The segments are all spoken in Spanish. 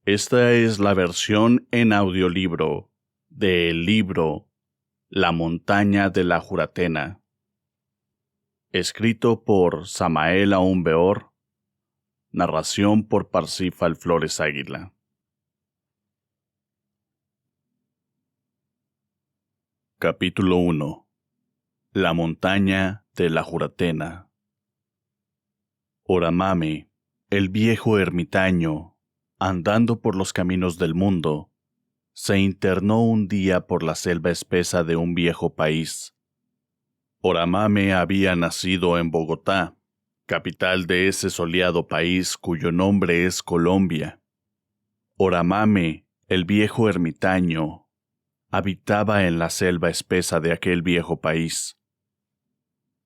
Esta es la versión en audiolibro del libro La montaña de la Juratena, escrito por Samael Aumbeor, narración por Parsifal Flores Águila. Capítulo 1. La montaña de la Juratena. Oramame, el viejo ermitaño, andando por los caminos del mundo, se internó un día por la selva espesa de un viejo país. Oramame había nacido en Bogotá, capital de ese soleado país cuyo nombre es Colombia. Oramame, el viejo ermitaño, habitaba en la selva espesa de aquel viejo país.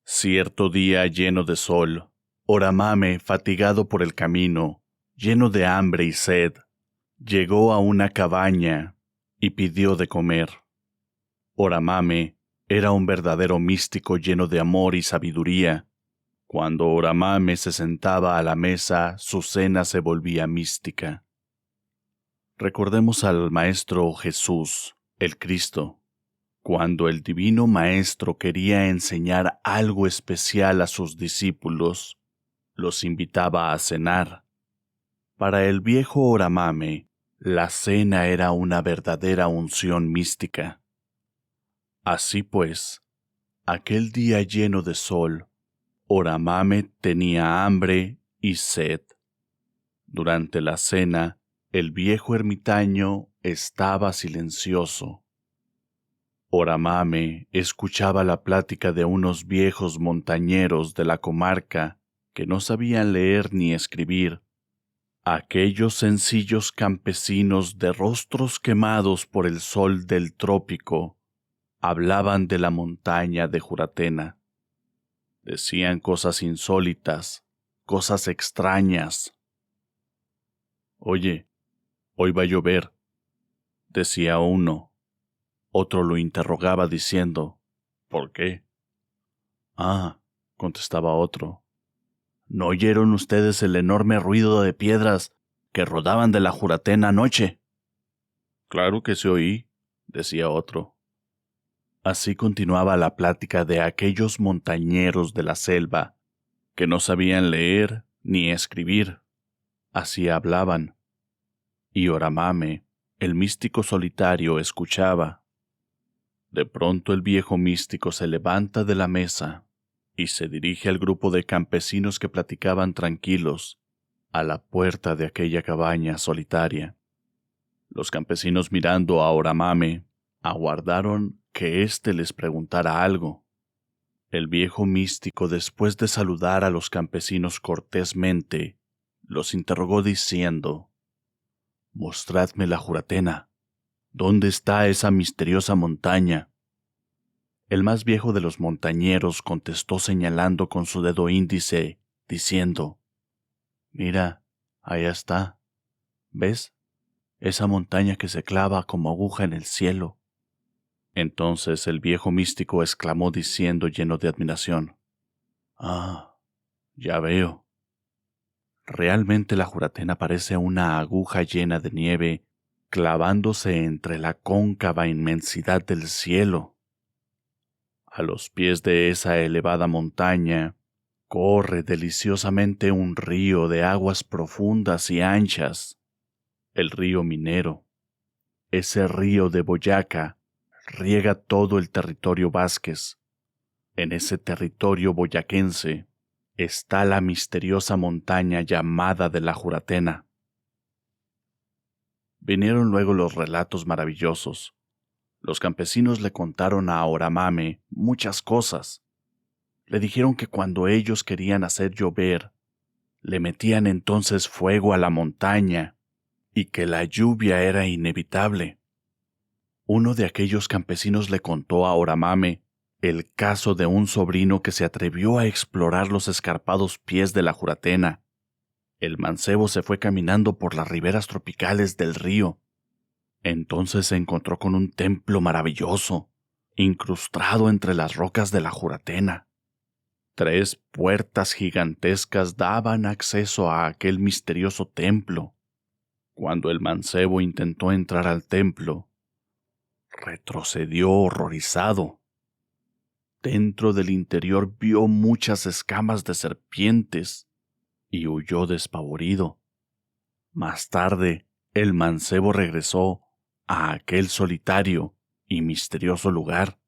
Cierto día lleno de sol, Oramame, fatigado por el camino, lleno de hambre y sed, llegó a una cabaña y pidió de comer. Oramame era un verdadero místico lleno de amor y sabiduría. Cuando Oramame se sentaba a la mesa, su cena se volvía mística. Recordemos al Maestro Jesús, el Cristo. Cuando el Divino Maestro quería enseñar algo especial a sus discípulos, los invitaba a cenar. Para el viejo Oramame, la cena era una verdadera unción mística. Así pues, aquel día lleno de sol, Oramame tenía hambre y sed. Durante la cena, el viejo ermitaño estaba silencioso. Oramame escuchaba la plática de unos viejos montañeros de la comarca que no sabían leer ni escribir. Aquellos sencillos campesinos de rostros quemados por el sol del trópico hablaban de la montaña de Juratena. Decían cosas insólitas, cosas extrañas. «Oye, hoy va a llover», decía uno. Otro lo interrogaba diciendo, «¿Por qué?». «Ah», contestaba otro, ¿no oyeron ustedes el enorme ruido de piedras que rodaban de la Juratena anoche?» «Claro que sí oí», decía otro. Así continuaba la plática de aquellos montañeros de la selva que no sabían leer ni escribir. Así hablaban. Y Oramame, el místico solitario, escuchaba. De pronto el viejo místico se levanta de la mesa y se dirige al grupo de campesinos que platicaban tranquilos a la puerta de aquella cabaña solitaria. Los campesinos, mirando a Oramame, aguardaron que éste les preguntara algo. El viejo místico, después de saludar a los campesinos cortésmente, los interrogó diciendo, «Mostradme la Juratena. ¿Dónde está esa misteriosa montaña?» El más viejo de los montañeros contestó señalando con su dedo índice, diciendo, «Mira, allá está. ¿Ves? Esa montaña que se clava como aguja en el cielo». Entonces el viejo místico exclamó diciendo lleno de admiración, «Ah, ya veo. Realmente la Juratena parece una aguja llena de nieve clavándose entre la cóncava inmensidad del cielo. A los pies de esa elevada montaña corre deliciosamente un río de aguas profundas y anchas, el río Minero. Ese río de Boyacá riega todo el territorio Vázquez. En ese territorio boyaquense está la misteriosa montaña llamada de la Juratena». Vinieron luego los relatos maravillosos. Los campesinos le contaron a Oramame muchas cosas. Le dijeron que cuando ellos querían hacer llover, le metían entonces fuego a la montaña y que la lluvia era inevitable. Uno de aquellos campesinos le contó a Oramame el caso de un sobrino que se atrevió a explorar los escarpados pies de la Juratena. El mancebo se fue caminando por las riberas tropicales del río. Entonces se encontró con un templo maravilloso, incrustado entre las rocas de la Juratena. 3 puertas gigantescas daban acceso a aquel misterioso templo. Cuando el mancebo intentó entrar al templo, retrocedió horrorizado. Dentro del interior vio muchas escamas de serpientes y huyó despavorido. Más tarde, el mancebo regresó a aquel solitario y misterioso lugar,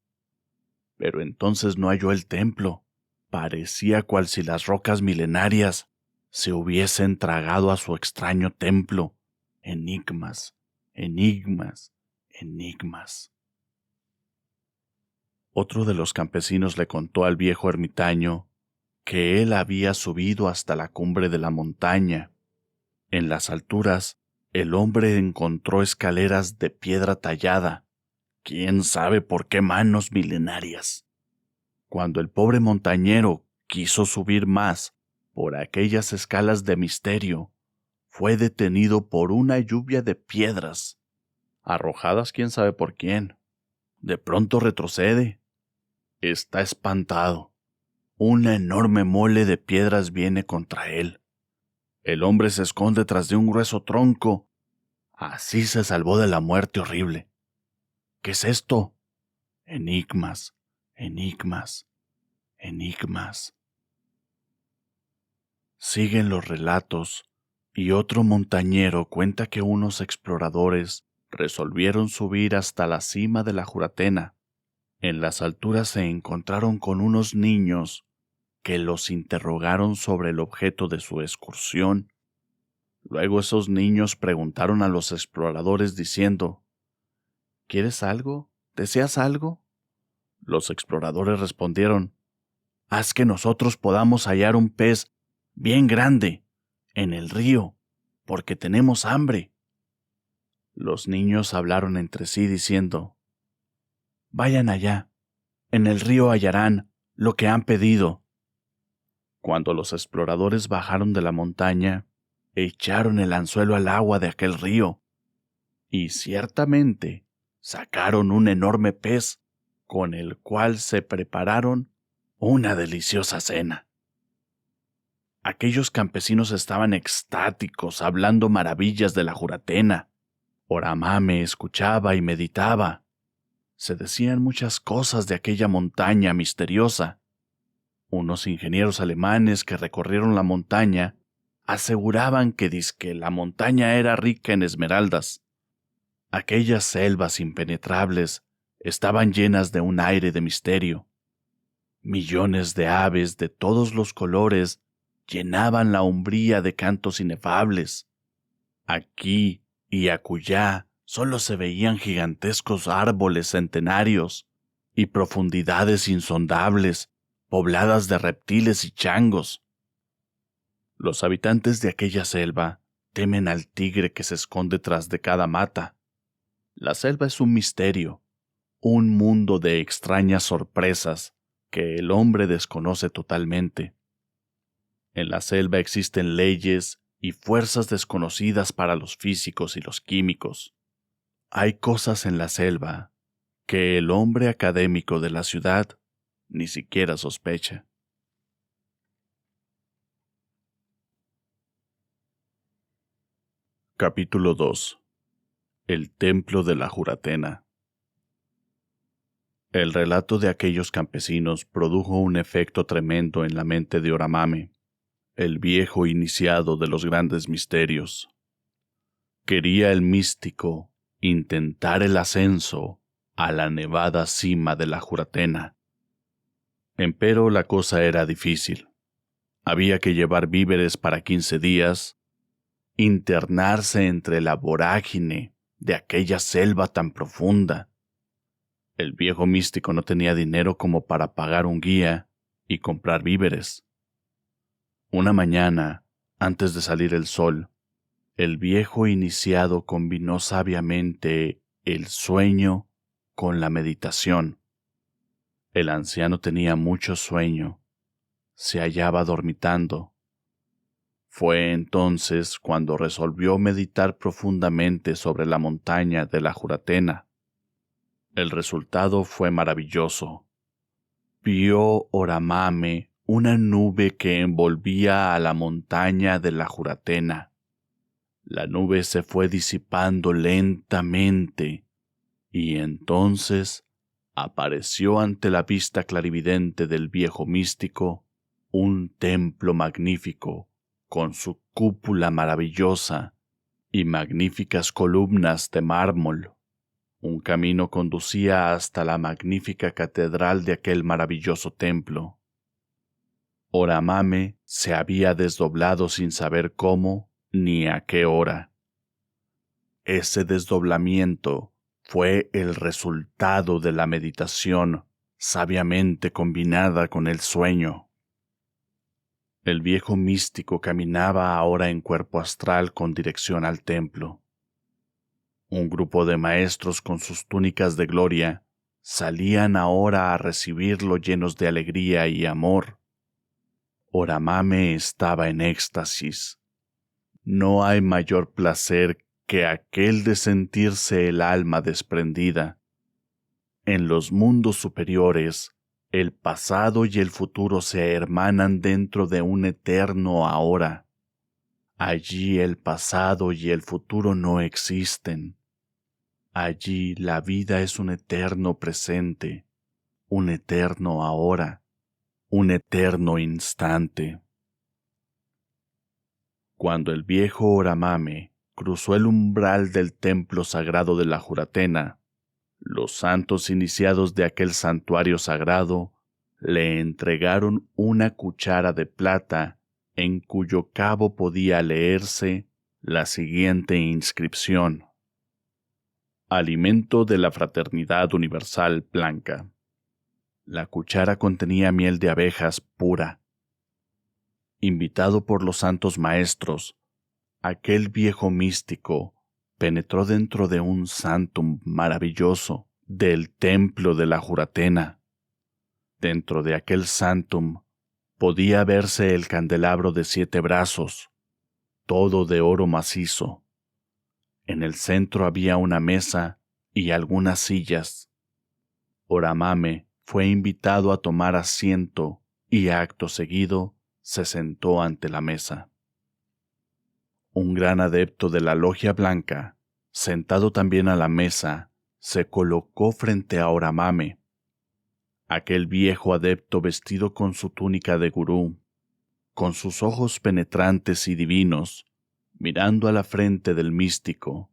pero entonces no halló el templo. Parecía cual si las rocas milenarias se hubiesen tragado a su extraño templo. Enigmas, enigmas, enigmas. Otro de los campesinos le contó al viejo ermitaño que él había subido hasta la cumbre de la montaña. En las alturas, el hombre encontró escaleras de piedra tallada, quién sabe por qué manos milenarias. Cuando el pobre montañero quiso subir más por aquellas escalas de misterio, fue detenido por una lluvia de piedras, arrojadas quién sabe por quién. De pronto retrocede. Está espantado. Una enorme mole de piedras viene contra él. El hombre se esconde tras de un grueso tronco. Así se salvó de la muerte horrible. ¿Qué es esto? Enigmas, enigmas, enigmas. Siguen los relatos, y otro montañero cuenta que unos exploradores resolvieron subir hasta la cima de la Juratena. En las alturas se encontraron con unos niños que los interrogaron sobre el objeto de su excursión. Luego esos niños preguntaron a los exploradores diciendo: ¿quieres algo? ¿Deseas algo? Los exploradores respondieron: haz que nosotros podamos hallar un pez bien grande en el río, porque tenemos hambre. Los niños hablaron entre sí diciendo: vayan allá, en el río hallarán lo que han pedido. Cuando los exploradores bajaron de la montaña, echaron el anzuelo al agua de aquel río, y ciertamente sacaron un enorme pez, con el cual se prepararon una deliciosa cena. Aquellos campesinos estaban extáticos, hablando maravillas de la Juratena. Oramame escuchaba y meditaba. Se decían muchas cosas de aquella montaña misteriosa. Unos ingenieros alemanes que recorrieron la montaña aseguraban que dizque la montaña era rica en esmeraldas. Aquellas selvas impenetrables estaban llenas de un aire de misterio. Millones de aves de todos los colores llenaban la umbría de cantos inefables. Aquí y acullá solo se veían gigantescos árboles centenarios y profundidades insondables, pobladas de reptiles y changos. Los habitantes de aquella selva temen al tigre que se esconde tras de cada mata. La selva es un misterio, un mundo de extrañas sorpresas que el hombre desconoce totalmente. En la selva existen leyes y fuerzas desconocidas para los físicos y los químicos. Hay cosas en la selva que el hombre académico de la ciudad ni siquiera sospecha. Capítulo 2. El templo de la Juratena. El relato de aquellos campesinos produjo un efecto tremendo en la mente de Oramame, el viejo iniciado de los grandes misterios. Quería el místico intentar el ascenso a la nevada cima de la Juratena. Empero la cosa era difícil. Había que llevar víveres para 15 días, internarse entre la vorágine de aquella selva tan profunda. El viejo místico no tenía dinero como para pagar un guía y comprar víveres. Una mañana, antes de salir el sol, el viejo iniciado combinó sabiamente el sueño con la meditación. El anciano tenía mucho sueño. Se hallaba dormitando. Fue entonces cuando resolvió meditar profundamente sobre la montaña de la Juratena. El resultado fue maravilloso. Vio Oramame una nube que envolvía a la montaña de la Juratena. La nube se fue disipando lentamente y entonces apareció ante la vista clarividente del viejo místico un templo magnífico con su cúpula maravillosa y magníficas columnas de mármol. Un camino conducía hasta la magnífica catedral de aquel maravilloso templo. Oramame se había desdoblado sin saber cómo ni a qué hora. Ese desdoblamiento fue el resultado de la meditación sabiamente combinada con el sueño. El viejo místico caminaba ahora en cuerpo astral con dirección al templo. Un grupo de maestros con sus túnicas de gloria salían ahora a recibirlo llenos de alegría y amor. Oramame estaba en éxtasis. No hay mayor placer que aquel de sentirse el alma desprendida. En los mundos superiores, el pasado y el futuro se hermanan dentro de un eterno ahora. Allí el pasado y el futuro no existen. Allí la vida es un eterno presente, un eterno ahora, un eterno instante. Cuando el viejo Oramame cruzó el umbral del templo sagrado de la Juratena, los santos iniciados de aquel santuario sagrado le entregaron una cuchara de plata en cuyo cabo podía leerse la siguiente inscripción: Alimento de la Fraternidad Universal Blanca. La cuchara contenía miel de abejas pura. Invitado por los santos maestros, aquel viejo místico penetró dentro de un santum maravilloso del templo de la Juratena. Dentro de aquel santum podía verse el candelabro de 7 brazos, todo de oro macizo. En el centro había una mesa y algunas sillas. Oramame fue invitado a tomar asiento y acto seguido se sentó ante la mesa. Un gran adepto de la Logia Blanca, sentado también a la mesa, se colocó frente a Oramame. Aquel viejo adepto vestido con su túnica de gurú, con sus ojos penetrantes y divinos, mirando a la frente del místico,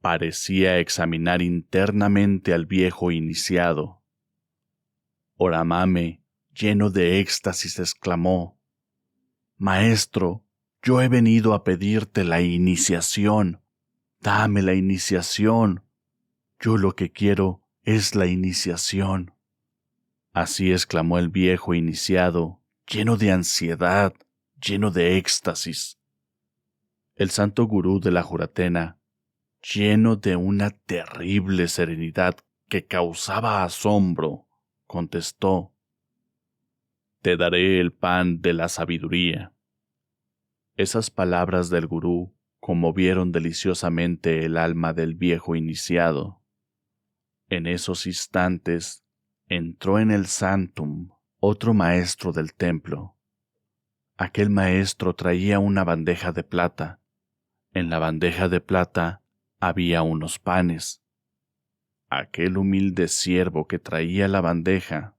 parecía examinar internamente al viejo iniciado. Oramame, lleno de éxtasis, exclamó: «Maestro, yo he venido a pedirte la iniciación. Dame la iniciación. Yo lo que quiero es la iniciación». Así exclamó el viejo iniciado, lleno de ansiedad, lleno de éxtasis. El santo gurú de la Juratena, lleno de una terrible serenidad que causaba asombro, contestó: «Te daré el pan de la sabiduría». Esas palabras del gurú conmovieron deliciosamente el alma del viejo iniciado. En esos instantes entró en el santum otro maestro del templo. Aquel maestro traía una bandeja de plata. En la bandeja de plata había unos panes. Aquel humilde siervo que traía la bandeja,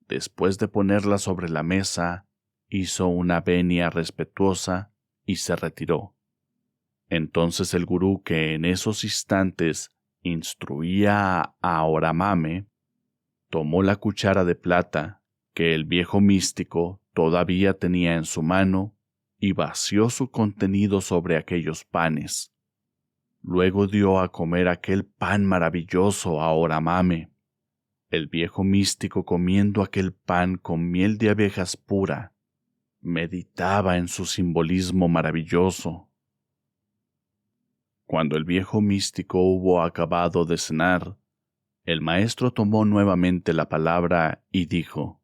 después de ponerla sobre la mesa, hizo una venia respetuosa y se retiró. Entonces el gurú, que en esos instantes instruía a Oramame, tomó la cuchara de plata que el viejo místico todavía tenía en su mano y vació su contenido sobre aquellos panes. Luego dio a comer aquel pan maravilloso a Oramame. El viejo místico, comiendo aquel pan con miel de abejas pura, meditaba en su simbolismo maravilloso. Cuando el viejo místico hubo acabado de cenar, el maestro tomó nuevamente la palabra y dijo: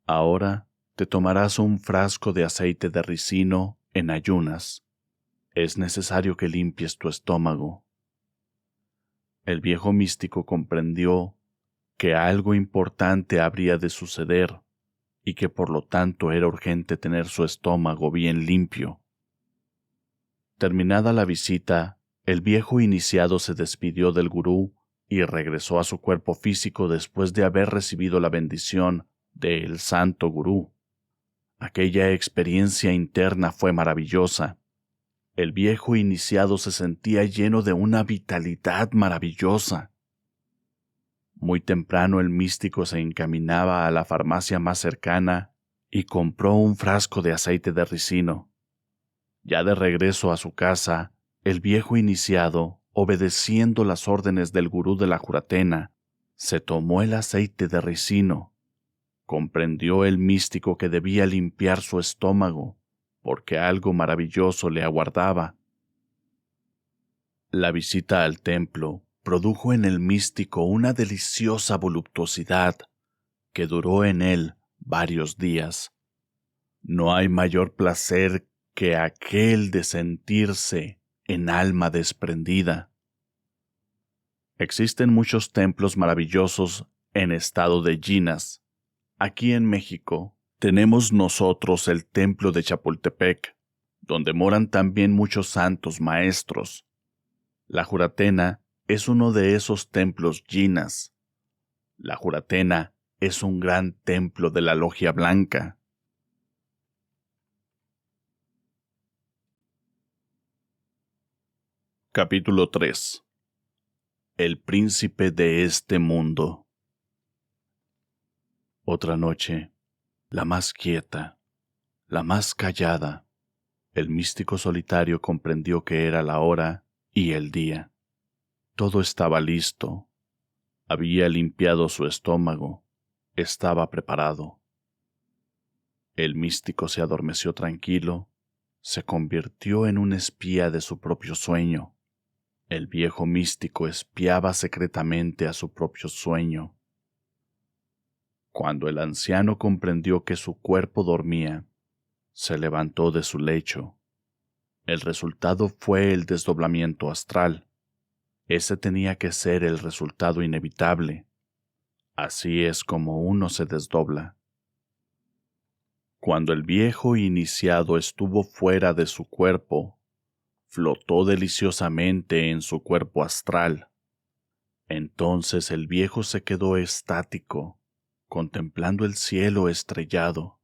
«Ahora te tomarás un frasco de aceite de ricino en ayunas. Es necesario que limpies tu estómago». El viejo místico comprendió que algo importante habría de suceder y que por lo tanto era urgente tener su estómago bien limpio. Terminada la visita, el viejo iniciado se despidió del gurú y regresó a su cuerpo físico después de haber recibido la bendición del santo gurú. Aquella experiencia interna fue maravillosa. El viejo iniciado se sentía lleno de una vitalidad maravillosa. Muy temprano el místico se encaminaba a la farmacia más cercana y compró un frasco de aceite de ricino. Ya de regreso a su casa, el viejo iniciado, obedeciendo las órdenes del gurú de la Juratena, se tomó el aceite de ricino. Comprendió el místico que debía limpiar su estómago, porque algo maravilloso le aguardaba. La visita al templo produjo en el místico una deliciosa voluptuosidad que duró en él varios días. No hay mayor placer que aquel de sentirse en alma desprendida. Existen muchos templos maravillosos en estado de jinas. Aquí en México tenemos nosotros el templo de Chapultepec, donde moran también muchos santos maestros. La Juratena es uno de esos templos jinas. La Juratena es un gran templo de la Logia Blanca. Capítulo 3. El príncipe de este mundo. Otra noche, la más quieta, la más callada, el místico solitario comprendió que era la hora y el día. Todo estaba listo. Había limpiado su estómago. Estaba preparado. El místico se adormeció tranquilo. Se convirtió en un espía de su propio sueño. El viejo místico espiaba secretamente a su propio sueño. Cuando el anciano comprendió que su cuerpo dormía, se levantó de su lecho. El resultado fue el desdoblamiento astral. Ese tenía que ser el resultado inevitable. Así es como uno se desdobla. Cuando el viejo iniciado estuvo fuera de su cuerpo, flotó deliciosamente en su cuerpo astral. Entonces el viejo se quedó estático, contemplando el cielo estrellado.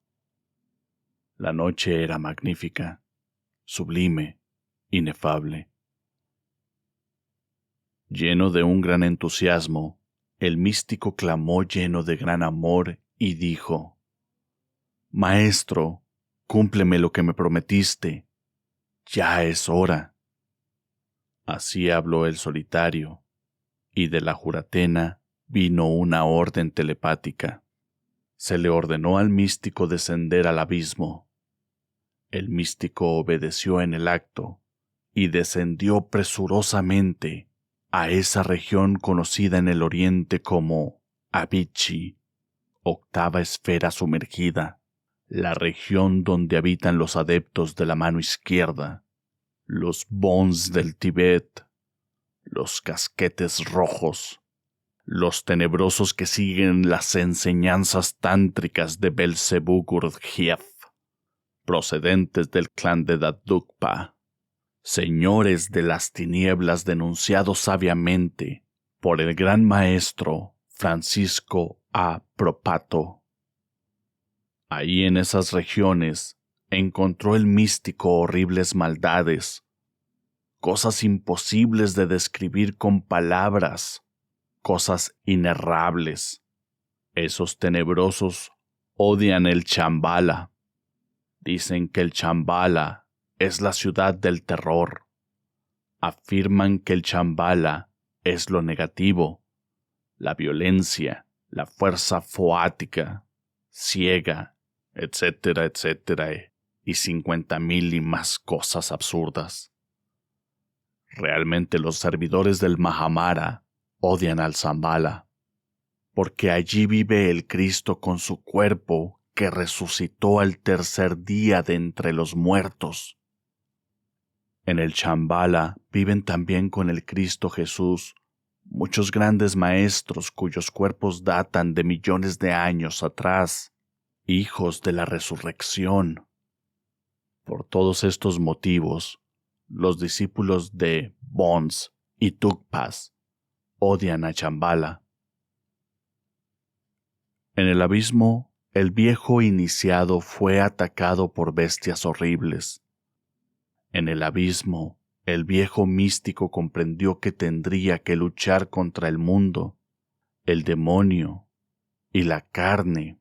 La noche era magnífica, sublime, inefable. Lleno de un gran entusiasmo, el místico clamó lleno de gran amor y dijo: «Maestro, cúmpleme lo que me prometiste. Ya es hora». Así habló el solitario, y de la Juratena vino una orden telepática. Se le ordenó al místico descender al abismo. El místico obedeció en el acto y descendió presurosamente a esa región conocida en el oriente como Avicii, octava esfera sumergida, la región donde habitan los adeptos de la mano izquierda, los Bons del Tíbet, los casquetes rojos, los tenebrosos que siguen las enseñanzas tántricas de Belcebú Gurdjieff, procedentes del clan de Dadukpa, señores de las tinieblas denunciados sabiamente por el gran maestro Francisco A. Propato. Ahí en esas regiones encontró el místico horribles maldades, cosas imposibles de describir con palabras, cosas inerrables. Esos tenebrosos odian el Chambala. Dicen que el Chambala es la ciudad del terror. Afirman que el Chambala es lo negativo, la violencia, la fuerza foática, ciega, etcétera, etcétera, y 50,000 y más cosas absurdas. Realmente los servidores del Mahamara odian al Shambhala, porque allí vive el Cristo con su cuerpo que resucitó al tercer día de entre los muertos. En el Shambhala viven también con el Cristo Jesús muchos grandes maestros cuyos cuerpos datan de millones de años atrás, hijos de la resurrección. Por todos estos motivos, los discípulos de Bons y Tugpas odian a Shambhala. En el abismo, el viejo iniciado fue atacado por bestias horribles. En el abismo, el viejo místico comprendió que tendría que luchar contra el mundo, el demonio y la carne,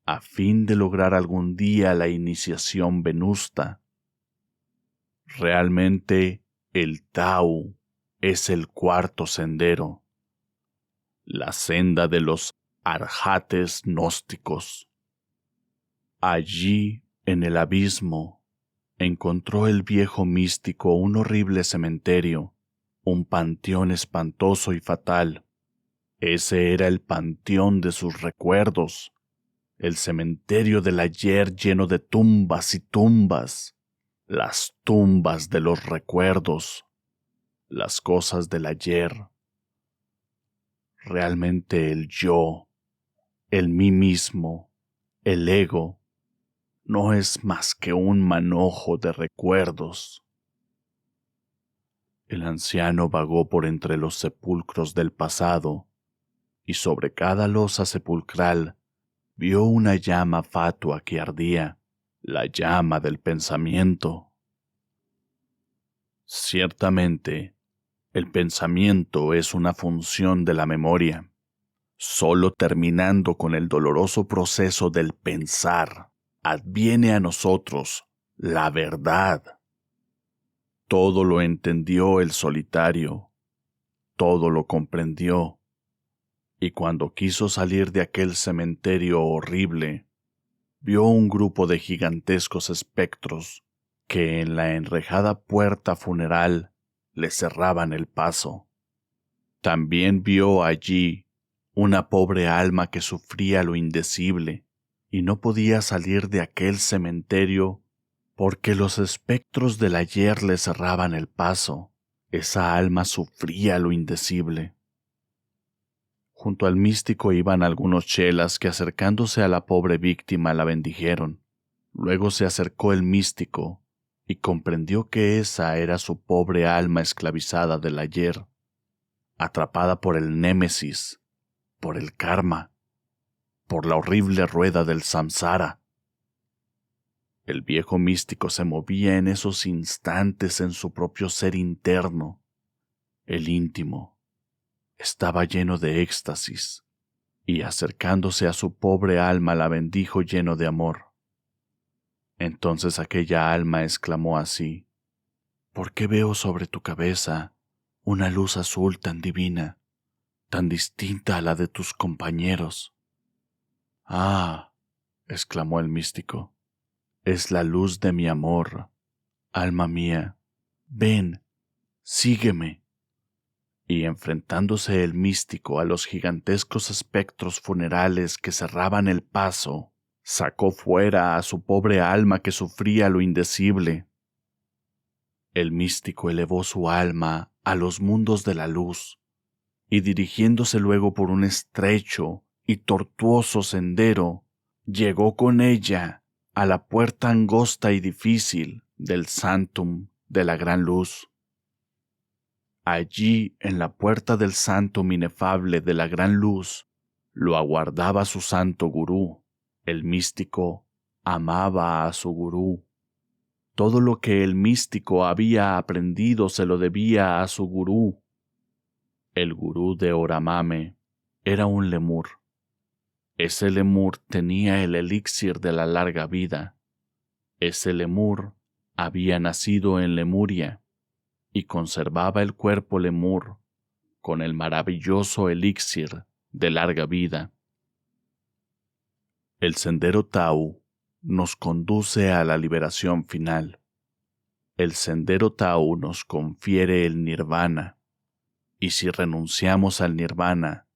a fin de lograr algún día la iniciación venusta. Realmente, el Tao es el cuarto sendero, la senda de los arhates gnósticos. Allí, en el abismo, encontró el viejo místico un horrible cementerio, un panteón espantoso y fatal. Ese era el panteón de sus recuerdos, el cementerio del ayer lleno de tumbas y tumbas, las tumbas de los recuerdos, las cosas del ayer. Realmente el yo, el mí mismo, el ego, no es más que un manojo de recuerdos. El anciano vagó por entre los sepulcros del pasado, y sobre cada losa sepulcral vio una llama fatua que ardía, la llama del pensamiento. Ciertamente, el pensamiento es una función de la memoria. Solo terminando con el doloroso proceso del pensar, adviene a nosotros la verdad. Todo lo entendió el solitario, todo lo comprendió, y cuando quiso salir de aquel cementerio horrible, vio un grupo de gigantescos espectros que en la enrejada puerta funeral le cerraban el paso. También vio allí una pobre alma que sufría lo indecible y no podía salir de aquel cementerio porque los espectros del ayer le cerraban el paso. Esa alma sufría lo indecible. Junto al místico iban algunos chelas que acercándose a la pobre víctima la bendijeron. Luego se acercó el místico y comprendió que esa era su pobre alma esclavizada del ayer, atrapada por el némesis, por el karma, por la horrible rueda del samsara. El viejo místico se movía en esos instantes en su propio ser interno. El íntimo estaba lleno de éxtasis, y acercándose a su pobre alma la bendijo lleno de amor. Entonces aquella alma exclamó así: ¿por qué veo sobre tu cabeza una luz azul tan divina, tan distinta a la de tus compañeros? Ah, exclamó el místico, es la luz de mi amor, alma mía, ven, sígueme. Y enfrentándose el místico a los gigantescos espectros funerales que cerraban el paso, sacó fuera a su pobre alma que sufría lo indecible. El místico elevó su alma a los mundos de la luz, y dirigiéndose luego por un estrecho y tortuoso sendero, llegó con ella a la puerta angosta y difícil del Sanctum de la Gran Luz. Allí, en la puerta del Sanctum inefable de la Gran Luz, lo aguardaba su santo gurú. El místico amaba a su gurú. Todo lo que el místico había aprendido se lo debía a su gurú. El gurú de Oramame era un lemur. Ese lemur tenía el elixir de la larga vida. Ese lemur había nacido en Lemuria y conservaba el cuerpo lemur con el maravilloso elixir de larga vida. El sendero Tao nos conduce a la liberación final. El sendero Tao nos confiere el nirvana, y si renunciamos al nirvana,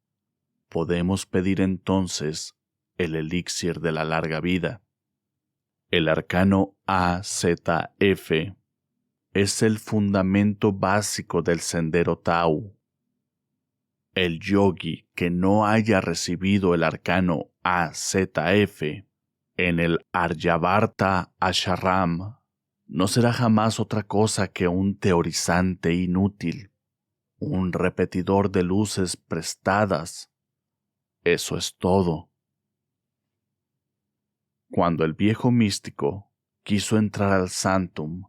podemos pedir entonces el elixir de la larga vida. El arcano AZF es el fundamento básico del sendero Tao. El yogi que no haya recibido el arcano AZF en el Aryavarta Ashram no será jamás otra cosa que un teorizante inútil, un repetidor de luces prestadas. Eso es todo. Cuando el viejo místico quiso entrar al Sanctum,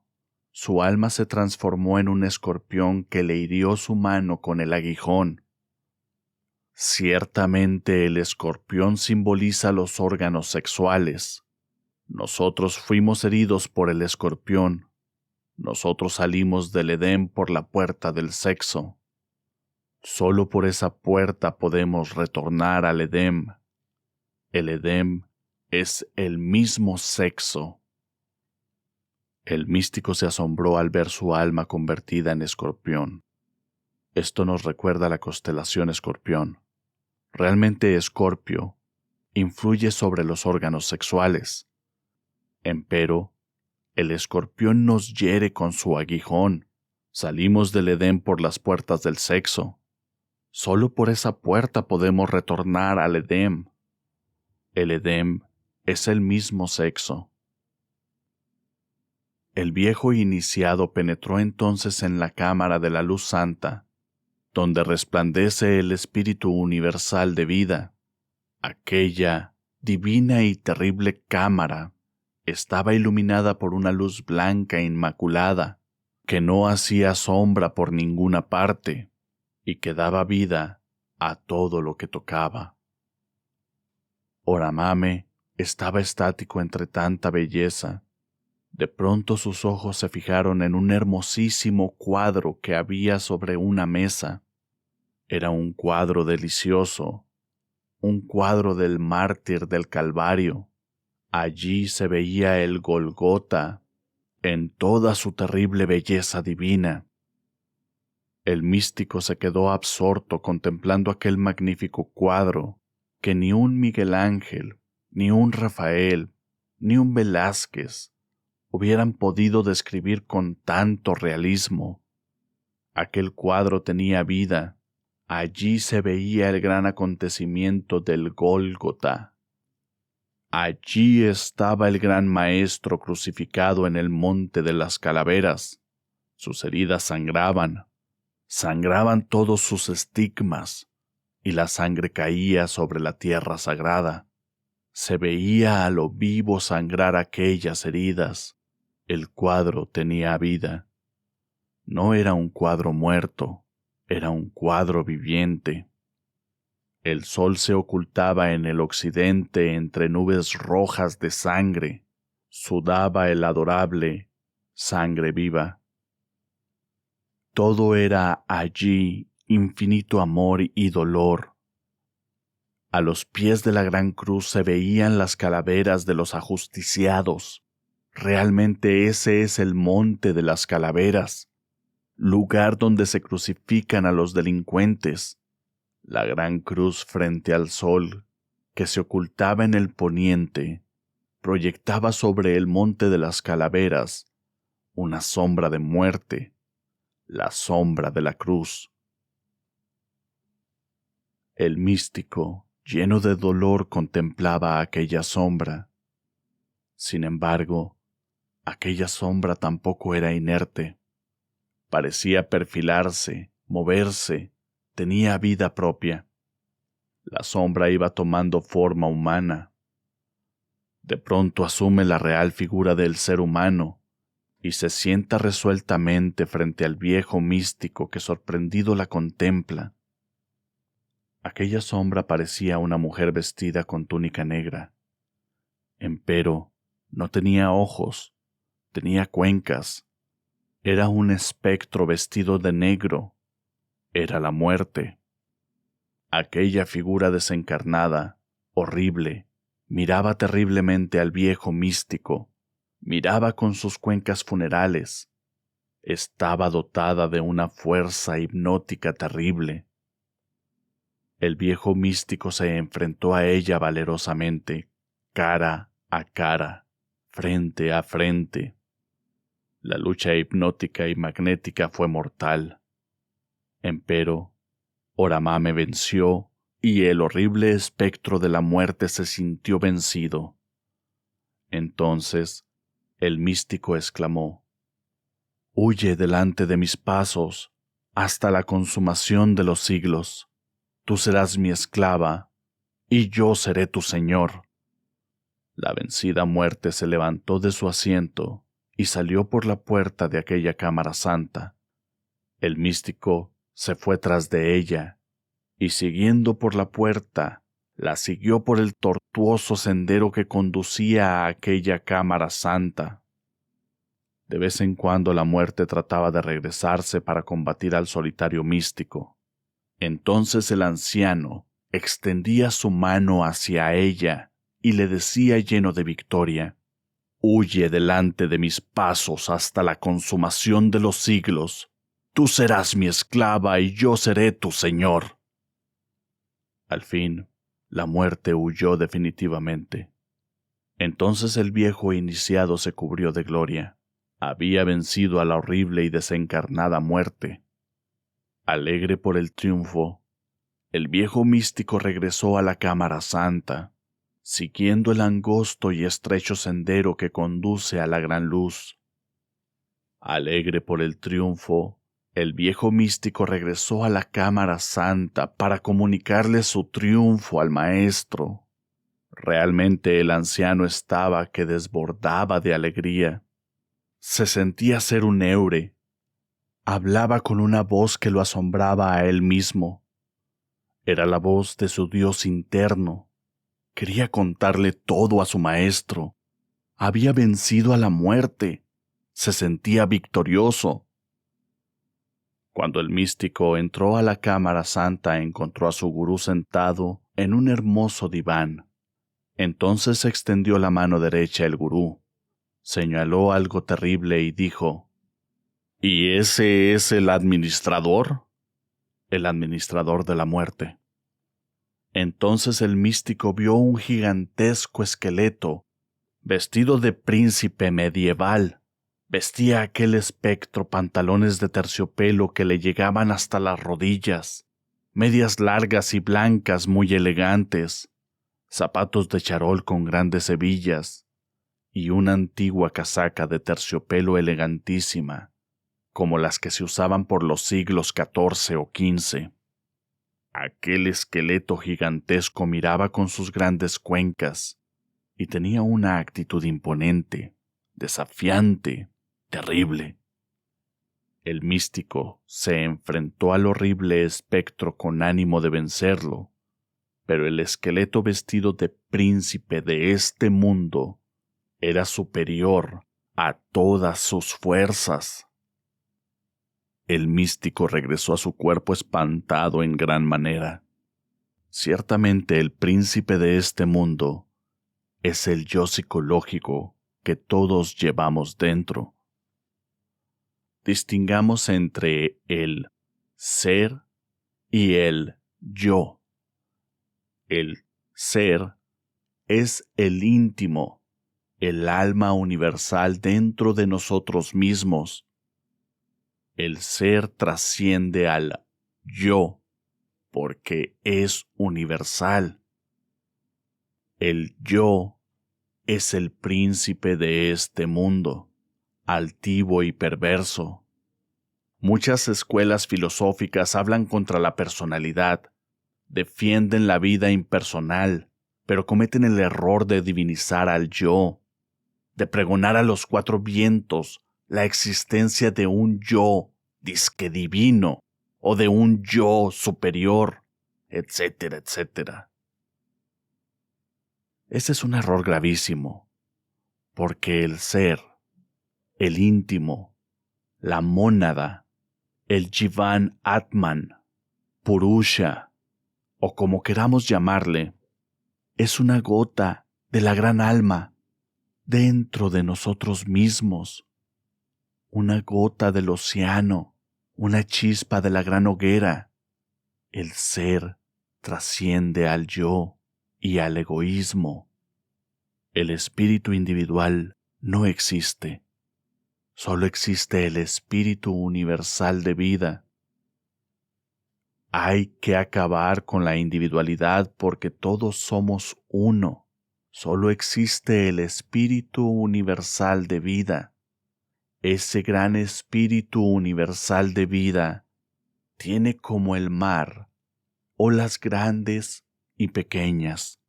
su alma se transformó en un escorpión que le hirió su mano con el aguijón. Ciertamente el escorpión simboliza los órganos sexuales. Nosotros fuimos heridos por el escorpión. Nosotros salimos del Edén por la puerta del sexo. Solo por esa puerta podemos retornar al Edén. El Edén es el mismo sexo. El místico se asombró al ver su alma convertida en escorpión. Esto nos recuerda la constelación Escorpión. Realmente Escorpio influye sobre los órganos sexuales. Empero, el escorpión nos hiere con su aguijón. Salimos del Edén por las puertas del sexo. Solo por esa puerta podemos retornar al Edén. El Edén es el mismo sexo. El viejo iniciado penetró entonces en la cámara de la luz santa, donde resplandece el Espíritu universal de vida. Aquella divina y terrible cámara estaba iluminada por una luz blanca e inmaculada, que no hacía sombra por ninguna parte, y que daba vida a todo lo que tocaba. Oramame estaba estático entre tanta belleza. De pronto sus ojos se fijaron en un hermosísimo cuadro que había sobre una mesa. Era un cuadro delicioso, un cuadro del mártir del Calvario. Allí se veía el Golgota en toda su terrible belleza divina. El místico se quedó absorto contemplando aquel magnífico cuadro que ni un Miguel Ángel, ni un Rafael, ni un Velázquez hubieran podido describir con tanto realismo. Aquel cuadro tenía vida. Allí se veía el gran acontecimiento del Gólgota. Allí estaba el gran maestro crucificado en el monte de las calaveras. Sus heridas sangraban todos sus estigmas, y la sangre caía sobre la tierra sagrada. Se veía a lo vivo sangrar aquellas heridas. El cuadro tenía vida. No era un cuadro muerto, era un cuadro viviente. El sol se ocultaba en el occidente entre nubes rojas de sangre. Sudaba el adorable sangre viva. Todo era allí infinito amor y dolor. A los pies de la gran cruz se veían las calaveras de los ajusticiados. Realmente ese es el monte de las calaveras, lugar donde se crucifican a los delincuentes. La gran cruz frente al sol, que se ocultaba en el poniente, proyectaba sobre el monte de las calaveras una sombra de muerte, la sombra de la cruz. El místico, lleno de dolor, contemplaba aquella sombra. Sin embargo, aquella sombra tampoco era inerte. Parecía perfilarse, moverse, tenía vida propia. La sombra iba tomando forma humana. De pronto asume la real figura del ser humano y se sienta resueltamente frente al viejo místico que sorprendido la contempla. Aquella sombra parecía una mujer vestida con túnica negra. Empero, no tenía ojos, tenía cuencas. Era un espectro vestido de negro. Era la muerte. Aquella figura desencarnada, horrible, miraba terriblemente al viejo místico, miraba con sus cuencas funerales. Estaba dotada de una fuerza hipnótica terrible. El viejo místico se enfrentó a ella valerosamente, cara a cara, frente a frente. La lucha hipnótica y magnética fue mortal. Empero, Oramame venció y el horrible espectro de la muerte se sintió vencido. Entonces, El místico exclamó: «Huye delante de mis pasos hasta la consumación de los siglos. Tú serás mi esclava, y yo seré tu señor». La vencida muerte se levantó de su asiento y salió por la puerta de aquella cámara santa. El místico se fue tras de ella, y siguiendo por la puerta, la siguió por el tortuoso sendero que conducía a aquella cámara santa. De vez en cuando la muerte trataba de regresarse para combatir al solitario místico. Entonces el anciano extendía su mano hacia ella y le decía lleno de victoria: «Huye delante de mis pasos hasta la consumación de los siglos. Tú serás mi esclava y yo seré tu señor». Al fin, la muerte huyó definitivamente. Entonces el viejo iniciado se cubrió de gloria. Había vencido a la horrible y desencarnada muerte. Alegre por el triunfo, el viejo místico regresó a la cámara santa, siguiendo el angosto y estrecho sendero que conduce a la gran luz. Alegre por el triunfo, el viejo místico regresó a la cámara santa para comunicarle su triunfo al maestro. Realmente el anciano estaba que desbordaba de alegría. Se sentía ser un heure. Hablaba con una voz que lo asombraba a él mismo. Era la voz de su Dios interno. Quería contarle todo a su maestro. Había vencido a la muerte. Se sentía victorioso. Cuando el místico entró a la cámara santa, encontró a su gurú sentado en un hermoso diván. Entonces extendió la mano derecha el gurú, señaló algo terrible y dijo: «¿Y ese es el administrador?». «El administrador de la muerte». Entonces el místico vio un gigantesco esqueleto, vestido de príncipe medieval. Vestía aquel espectro pantalones de terciopelo que le llegaban hasta las rodillas, medias largas y blancas muy elegantes, zapatos de charol con grandes hebillas y una antigua casaca de terciopelo elegantísima, como las que se usaban por los siglos XIV o XV. Aquel esqueleto gigantesco miraba con sus grandes cuencas y tenía una actitud imponente, desafiante, terrible. El místico se enfrentó al horrible espectro con ánimo de vencerlo, pero el esqueleto vestido de príncipe de este mundo era superior a todas sus fuerzas. El místico regresó a su cuerpo espantado en gran manera. Ciertamente el príncipe de este mundo es el yo psicológico que todos llevamos dentro. Distingamos entre el ser y el yo. El ser es el íntimo, el alma universal dentro de nosotros mismos. El ser trasciende al yo porque es universal. El yo es el príncipe de este mundo, altivo y perverso. Muchas escuelas filosóficas hablan contra la personalidad, defienden la vida impersonal, pero cometen el error de divinizar al yo, de pregonar a los cuatro vientos la existencia de un yo disque divino o de un yo superior, etcétera, etcétera. Ese es un error gravísimo, porque el ser, el íntimo, la mónada, el Jivan Atman, Purusha, o como queramos llamarle, es una gota de la gran alma dentro de nosotros mismos, una gota del océano, una chispa de la gran hoguera. El ser trasciende al yo y al egoísmo. El espíritu individual no existe. Solo existe el espíritu universal de vida. Hay que acabar con la individualidad porque todos somos uno. Solo existe el Espíritu universal de vida. Ese gran Espíritu universal de vida tiene como el mar olas grandes y pequeñas,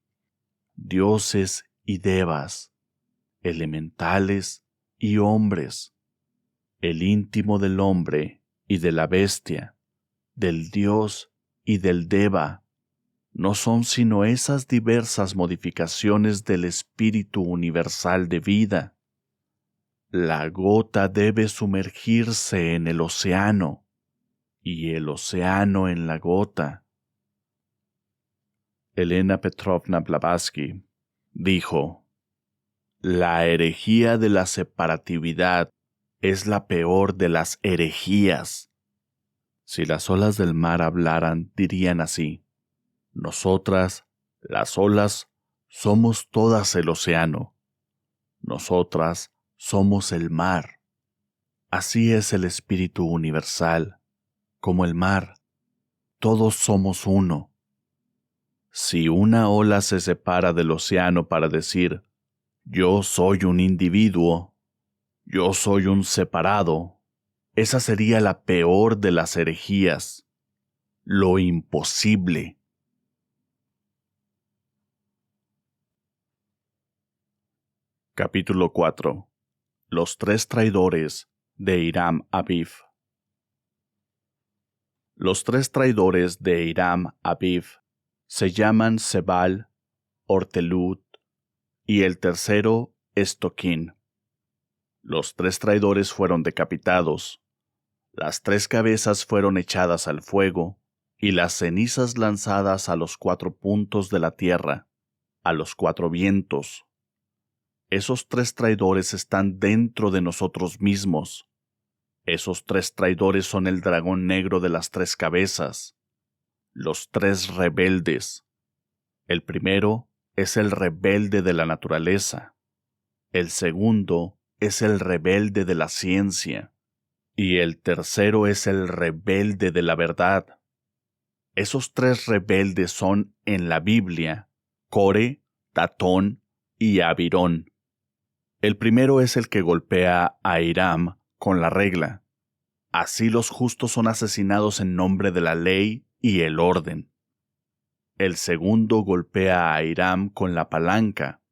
dioses y devas, elementales y hombres, el íntimo del hombre y de la bestia, del dios y del deva, no son sino esas diversas modificaciones del Espíritu universal de vida. La gota debe sumergirse en el océano, y el océano en la gota. Elena Petrovna Blavatsky dijo: la herejía de la separatividad es la peor de las herejías. Si las olas del mar hablaran, dirían así: nosotras, las olas, somos todas el océano. Nosotras somos el mar. Así es el Espíritu universal, como el mar. Todos somos uno. Si una ola se separa del océano para decir: yo soy un individuo, yo soy un separado, esa sería la peor de las herejías, lo imposible. Capítulo 4. Los tres traidores de Hiram Abiv. Los tres traidores de Hiram Abiv se llaman Sebal, Ortelud y el tercero es Toquín. Los tres traidores fueron decapitados, las tres cabezas fueron echadas al fuego y las cenizas lanzadas a los 4 puntos de la tierra, a los 4 vientos. Esos tres traidores están dentro de nosotros mismos. Esos tres traidores son el dragón negro de las 3 cabezas, los 3 rebeldes. El primero es el rebelde de la naturaleza. El segundo es el rebelde de la ciencia. Y el tercero es el rebelde de la verdad. Esos 3 rebeldes son, en la Biblia, Core, Datón y Abirón. El primero es el que golpea a Hiram con la regla. Así los justos son asesinados en nombre de la ley y el orden. El segundo golpea a Hiram con la palanca.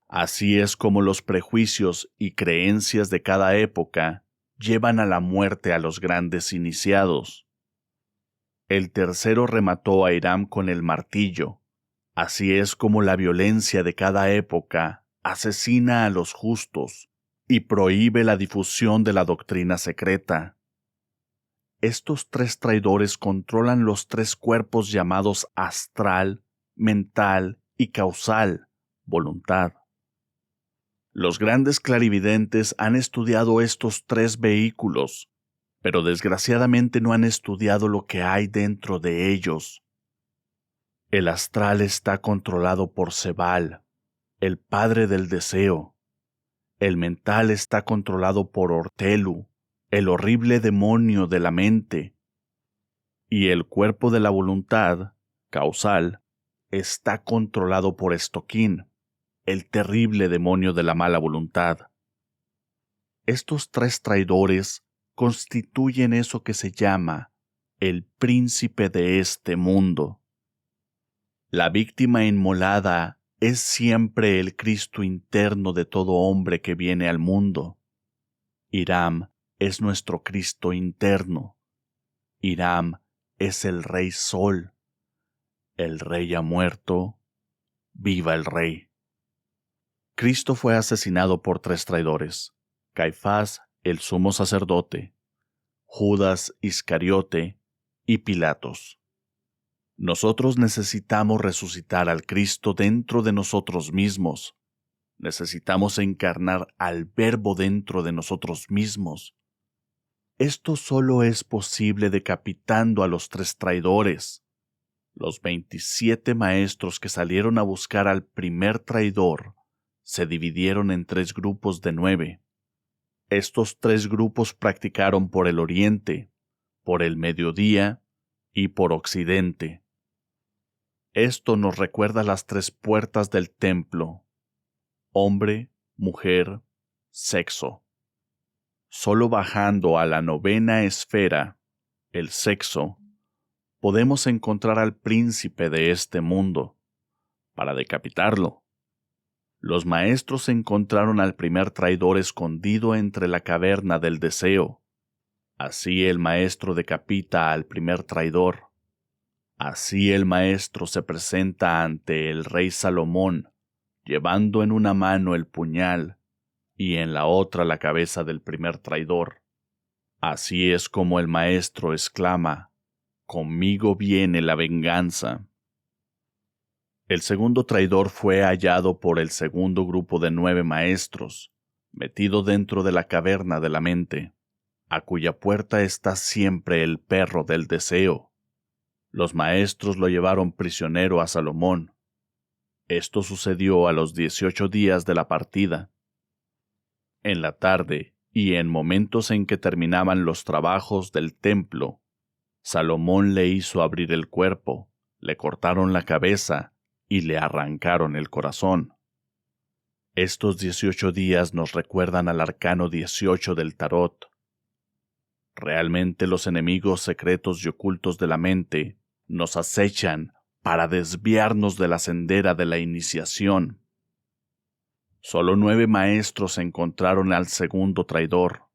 Así es como los prejuicios y creencias de cada época llevan a la muerte a los grandes iniciados. El tercero remató a Hiram con el martillo. Así es como la violencia de cada época asesina a los justos y prohíbe la difusión de la doctrina secreta. Estos 3 traidores controlan los 3 cuerpos llamados astral, mental y causal, voluntad. Los grandes clarividentes han estudiado estos 3 vehículos, pero desgraciadamente no han estudiado lo que hay dentro de ellos. El astral está controlado por Sebal, el padre del deseo. El mental está controlado por Ortelu, el horrible demonio de la mente. Y el cuerpo de la voluntad, causal, está controlado por Estoquín, el terrible demonio de la mala voluntad. Estos 3 traidores constituyen eso que se llama el príncipe de este mundo. La víctima inmolada es siempre el Cristo interno de todo hombre que viene al mundo. Hiram es nuestro Cristo interno. Hiram es el Rey Sol. El Rey ha muerto. ¡Viva el Rey! Cristo fue asesinado por 3 traidores: Caifás, el sumo sacerdote, Judas Iscariote y Pilatos. Nosotros necesitamos resucitar al Cristo dentro de nosotros mismos. Necesitamos encarnar al Verbo dentro de nosotros mismos. Esto solo es posible decapitando a los 3 traidores. Los 27 maestros que salieron a buscar al primer traidor se dividieron en 3 grupos de 9. Estos 3 grupos practicaron por el oriente, por el mediodía y por occidente. Esto nos recuerda las tres puertas del templo: hombre, mujer, sexo. Solo bajando a la novena esfera, el sexo, podemos encontrar al príncipe de este mundo, para decapitarlo. Los maestros encontraron al primer traidor escondido entre la caverna del deseo. Así el maestro decapita al primer traidor. Así el maestro se presenta ante el rey Salomón, llevando en una mano el puñal y en la otra la cabeza del primer traidor. Así es como el maestro exclama: «Conmigo viene la venganza». El segundo traidor fue hallado por el segundo grupo de 9 maestros, metido dentro de la caverna de la mente, a cuya puerta está siempre el perro del deseo. Los maestros lo llevaron prisionero a Salomón. Esto sucedió a los 18 días de la partida. En la tarde y en momentos en que terminaban los trabajos del templo, Salomón le hizo abrir el cuerpo, le cortaron la cabeza y le arrancaron el corazón. Estos 18 días nos recuerdan al arcano 18 del tarot. Realmente los enemigos secretos y ocultos de la mente nos acechan para desviarnos de la sendera de la iniciación. Solo 9 maestros encontraron al segundo traidor.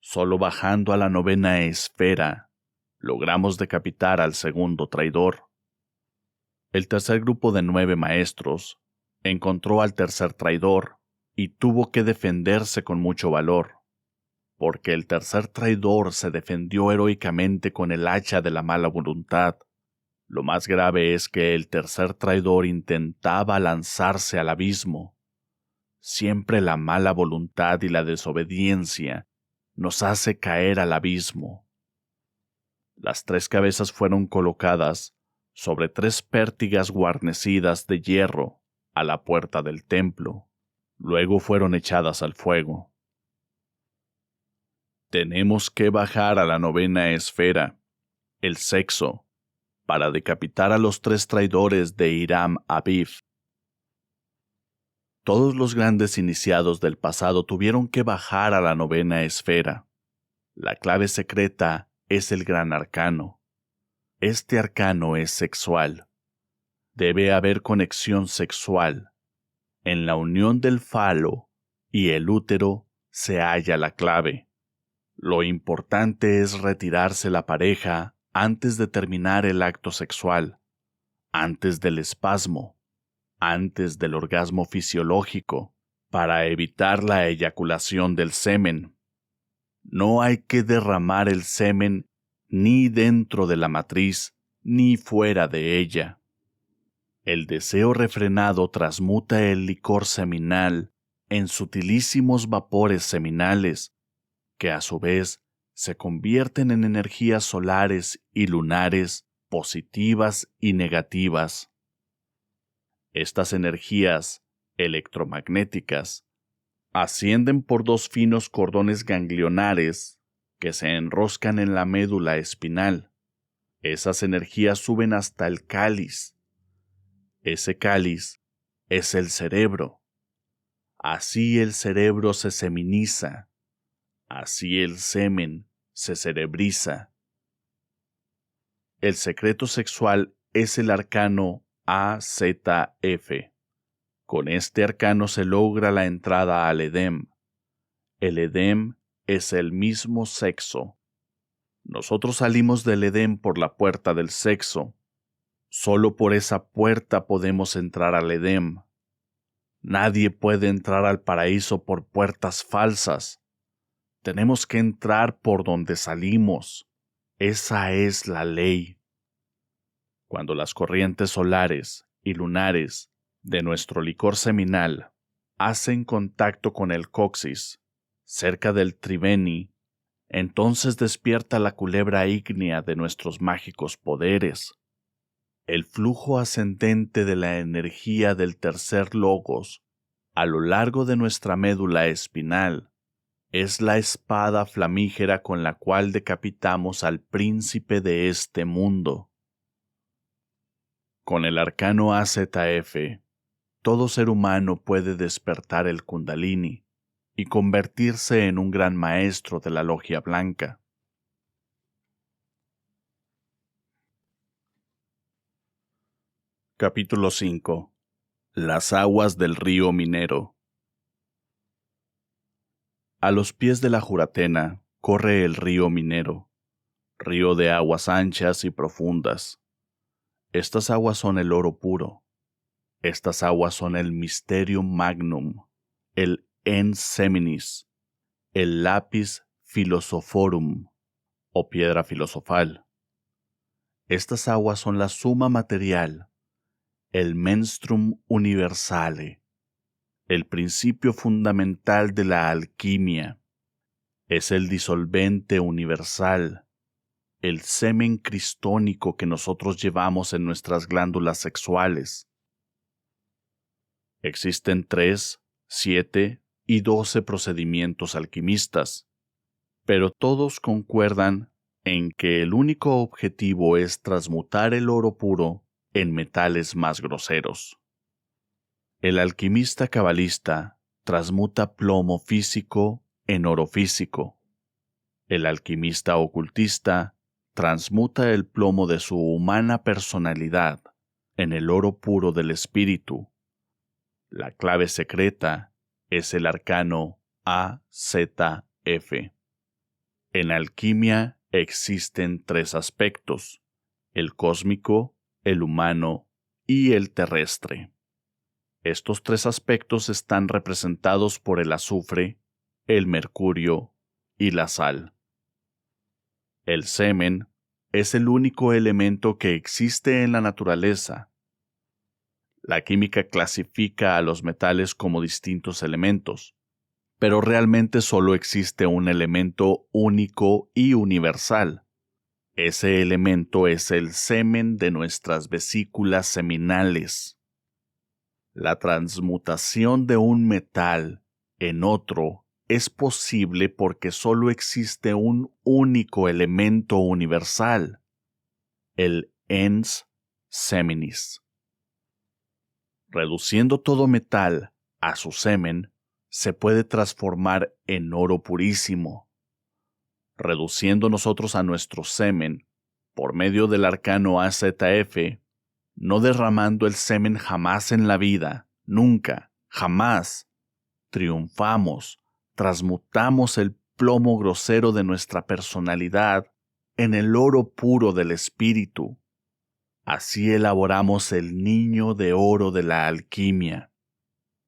Solo bajando a la novena esfera, logramos decapitar al segundo traidor. El tercer grupo de 9 maestros encontró al tercer traidor y tuvo que defenderse con mucho valor, porque el tercer traidor se defendió heroicamente con el hacha de la mala voluntad. Lo más grave es que el tercer traidor intentaba lanzarse al abismo. Siempre la mala voluntad y la desobediencia nos hace caer al abismo. Las 3 cabezas fueron colocadas sobre 3 pértigas guarnecidas de hierro a la puerta del templo. Luego fueron echadas al fuego. Tenemos que bajar a la novena esfera, el sexo, para decapitar a los 3 traidores de Hiram Abiv. Todos los grandes iniciados del pasado tuvieron que bajar a la novena esfera. La clave secreta es el gran arcano. Este arcano es sexual. Debe haber conexión sexual. En la unión del falo y el útero se halla la clave. Lo importante es retirarse la pareja antes de terminar el acto sexual, antes del espasmo, antes del orgasmo fisiológico, para evitar la eyaculación del semen. No hay que derramar el semen ni dentro de la matriz ni fuera de ella. El deseo refrenado transmuta el licor seminal en sutilísimos vapores seminales, que a su vez se convierten en energías solares y lunares positivas y negativas. Estas energías electromagnéticas ascienden por 2 finos cordones ganglionares que se enroscan en la médula espinal. Esas energías suben hasta el cáliz. Ese cáliz es el cerebro. Así el cerebro se seminiza. Así el semen se cerebriza. El secreto sexual es el arcano AZF. Con este arcano se logra la entrada al Edén. El Edén es el mismo sexo. Nosotros salimos del Edén por la puerta del sexo. Solo por esa puerta podemos entrar al Edén. Nadie puede entrar al paraíso por puertas falsas. Tenemos que entrar por donde salimos. Esa es la ley. Cuando las corrientes solares y lunares de nuestro licor seminal hacen contacto con el coxis, cerca del triveni, entonces despierta la culebra ígnea de nuestros mágicos poderes. El flujo ascendente de la energía del tercer logos a lo largo de nuestra médula espinal es la espada flamígera con la cual decapitamos al príncipe de este mundo. Con el arcano AZF, todo ser humano puede despertar el Kundalini y convertirse en un gran maestro de la logia blanca. Capítulo 5. Las aguas del río Minero. A los pies de la Juratena corre el río Minero, río de aguas anchas y profundas. Estas aguas son el oro puro. Estas aguas son el Mysterium Magnum, el Ens Seminis, el Lapis Philosophorum, o piedra filosofal. Estas aguas son la suma material, el Menstruum Universale, el principio fundamental de la alquimia. Es el disolvente universal, el semen cristónico que nosotros llevamos en nuestras glándulas sexuales. Existen 3, 7 y 12 procedimientos alquimistas, pero todos concuerdan en que el único objetivo es transmutar el oro puro en metales más groseros. El alquimista cabalista transmuta plomo físico en oro físico. El alquimista ocultista transmuta el plomo de su humana personalidad en el oro puro del espíritu. La clave secreta es el arcano AZF. En alquimia existen 3 aspectos: el cósmico, el humano y el terrestre. Estos 3 aspectos están representados por el azufre, el mercurio y la sal. El semen es el único elemento que existe en la naturaleza. La química clasifica a los metales como distintos elementos, pero realmente solo existe un elemento único y universal. Ese elemento es el semen de nuestras vesículas seminales. La transmutación de un metal en otro es posible porque solo existe un único elemento universal, el Ens Seminis. Reduciendo todo metal a su semen, se puede transformar en oro purísimo. Reduciendo nosotros a nuestro semen, por medio del arcano AZF, no derramando el semen jamás en la vida, nunca, jamás, triunfamos, transmutamos el plomo grosero de nuestra personalidad en el oro puro del espíritu. Así elaboramos el niño de oro de la alquimia.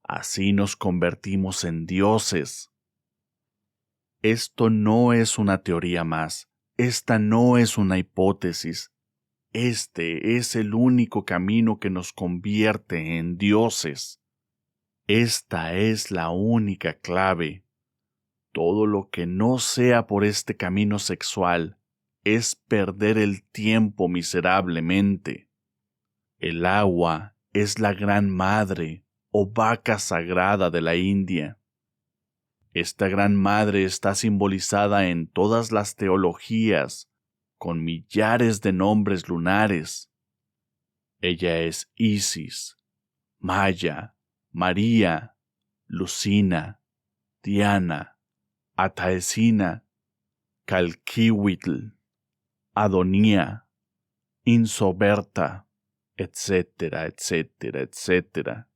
Así nos convertimos en dioses. Esto no es una teoría más. Esta no es una hipótesis. Este es el único camino que nos convierte en dioses. Esta es la única clave. Todo lo que no sea por este camino sexual es perder el tiempo miserablemente. El agua es la gran madre o vaca sagrada de la India. Esta gran madre está simbolizada en todas las teologías, con millares de nombres lunares. Ella es Isis, Maya, María, Lucina, Diana, Ataesina, Calquihuitl, Adonía, Insoberta, etcétera, etcétera, etcétera.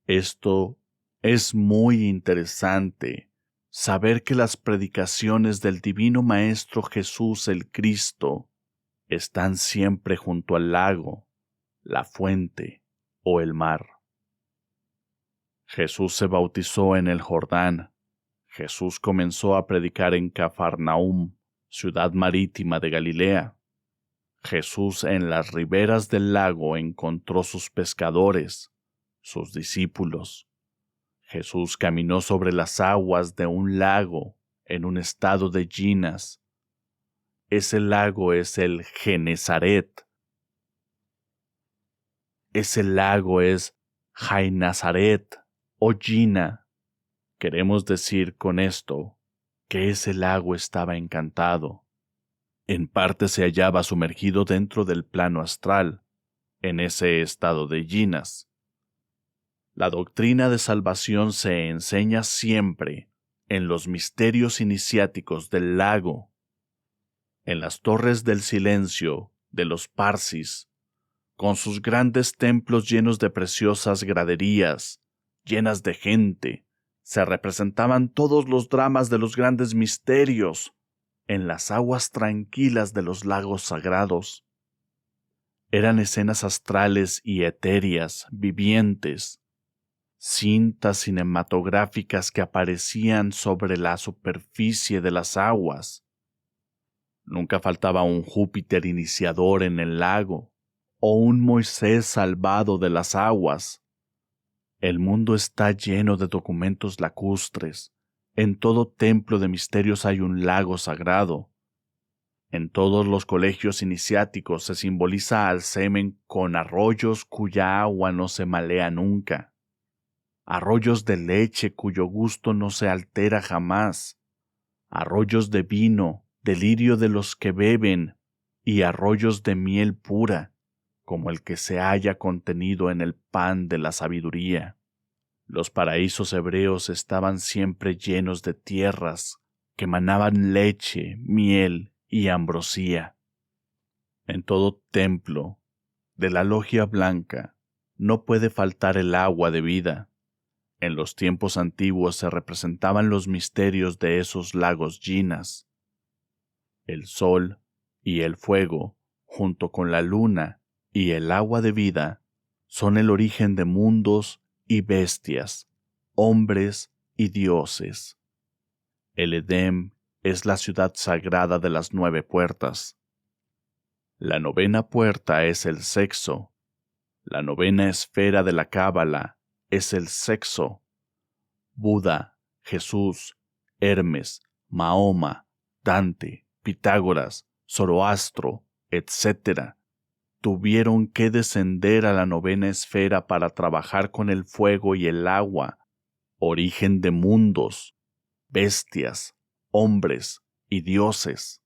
Esto es muy interesante, saber que las predicaciones del Divino Maestro Jesús el Cristo están siempre junto al lago, la fuente o el mar. Jesús se bautizó en el Jordán. Jesús comenzó a predicar en Cafarnaúm, ciudad marítima de Galilea. Jesús en las riberas del lago encontró sus pescadores, sus discípulos. Jesús caminó sobre las aguas de un lago en un estado de ginas. Ese lago es el Genezaret. Ese lago es Jainazaret o Gina. Queremos decir con esto que ese lago estaba encantado. En parte se hallaba sumergido dentro del plano astral, en ese estado de yinas. La doctrina de salvación se enseña siempre en los misterios iniciáticos del lago, en las torres del silencio de los Parsis, con sus grandes templos llenos de preciosas graderías, llenas de gente. Se representaban todos los dramas de los grandes misterios en las aguas tranquilas de los lagos sagrados. Eran escenas astrales y etéreas, vivientes, cintas cinematográficas que aparecían sobre la superficie de las aguas. Nunca faltaba un Júpiter iniciador en el lago, o un Moisés salvado de las aguas. El mundo está lleno de documentos lacustres. En todo templo de misterios hay un lago sagrado. En todos los colegios iniciáticos se simboliza al semen con arroyos cuya agua no se malea nunca. Arroyos de leche cuyo gusto no se altera jamás. Arroyos de vino, delirio de los que beben, y arroyos de miel pura, como el que se halla contenido en el pan de la sabiduría. Los paraísos hebreos estaban siempre llenos de tierras que manaban leche, miel y ambrosía. En todo templo de la logia blanca no puede faltar el agua de vida. En los tiempos antiguos se representaban los misterios de esos lagos yinas. El sol y el fuego, junto con la luna y el agua de vida, son el origen de mundos y bestias, hombres y dioses. El Edén es la ciudad sagrada de las 9 puertas. La 9ª puerta es el sexo. La 9ª esfera de la Cábala es el sexo. Buda, Jesús, Hermes, Mahoma, Dante, Pitágoras, Zoroastro, etc., tuvieron que descender a la 9ª esfera para trabajar con el fuego y el agua, origen de mundos, bestias, hombres y dioses.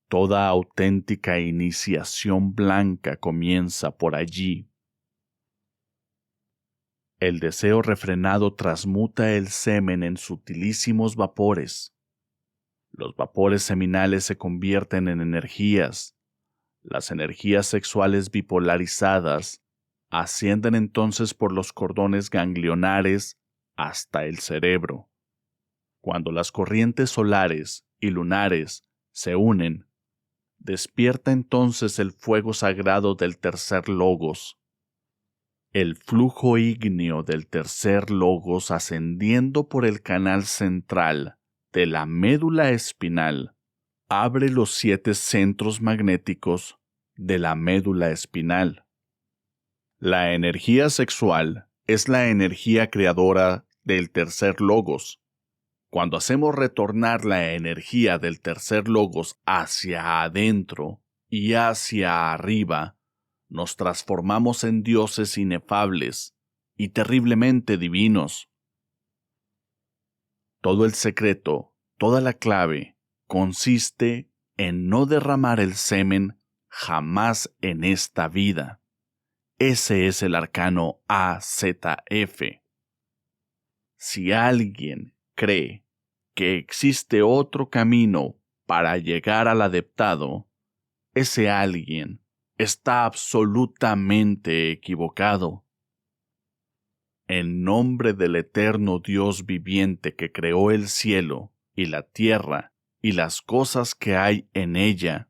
Toda auténtica iniciación blanca comienza por allí. El deseo refrenado transmuta el semen en sutilísimos vapores. Los vapores seminales se convierten en energías. Las energías sexuales bipolarizadas ascienden entonces por los cordones ganglionares hasta el cerebro. Cuando las corrientes solares y lunares se unen, despierta entonces el fuego sagrado del tercer logos. El flujo ígneo del tercer logos ascendiendo por el canal central de la médula espinal abre los 7 centros magnéticos de la médula espinal. La energía sexual es la energía creadora del tercer logos. Cuando hacemos retornar la energía del tercer logos hacia adentro y hacia arriba, nos transformamos en dioses inefables y terriblemente divinos. Todo el secreto, toda la clave, consiste en no derramar el semen jamás en esta vida. Ese es el arcano AZF. Si alguien cree que existe otro camino para llegar al adeptado, ese alguien está absolutamente equivocado. En nombre del eterno Dios viviente que creó el cielo y la tierra y las cosas que hay en ella,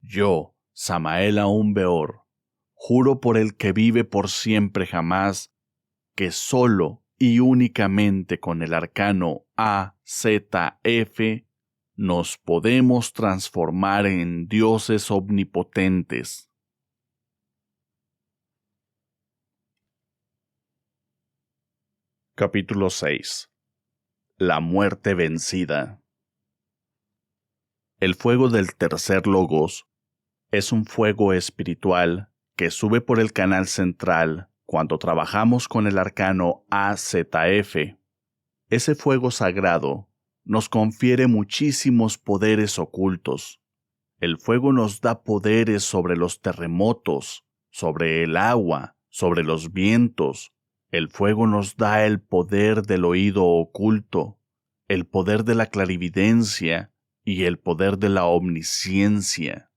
yo, Samael Aún Beor, juro por el que vive por siempre jamás, que solo y únicamente con el arcano AZF nos podemos transformar en dioses omnipotentes. Capítulo 6. La muerte vencida. El fuego del tercer logos es un fuego espiritual que sube por el canal central cuando trabajamos con el arcano AZF. Ese fuego sagrado nos confiere muchísimos poderes ocultos. El fuego nos da poderes sobre los terremotos, sobre el agua, sobre los vientos. El fuego nos da el poder del oído oculto, el poder de la clarividencia y el poder de la omnisciencia.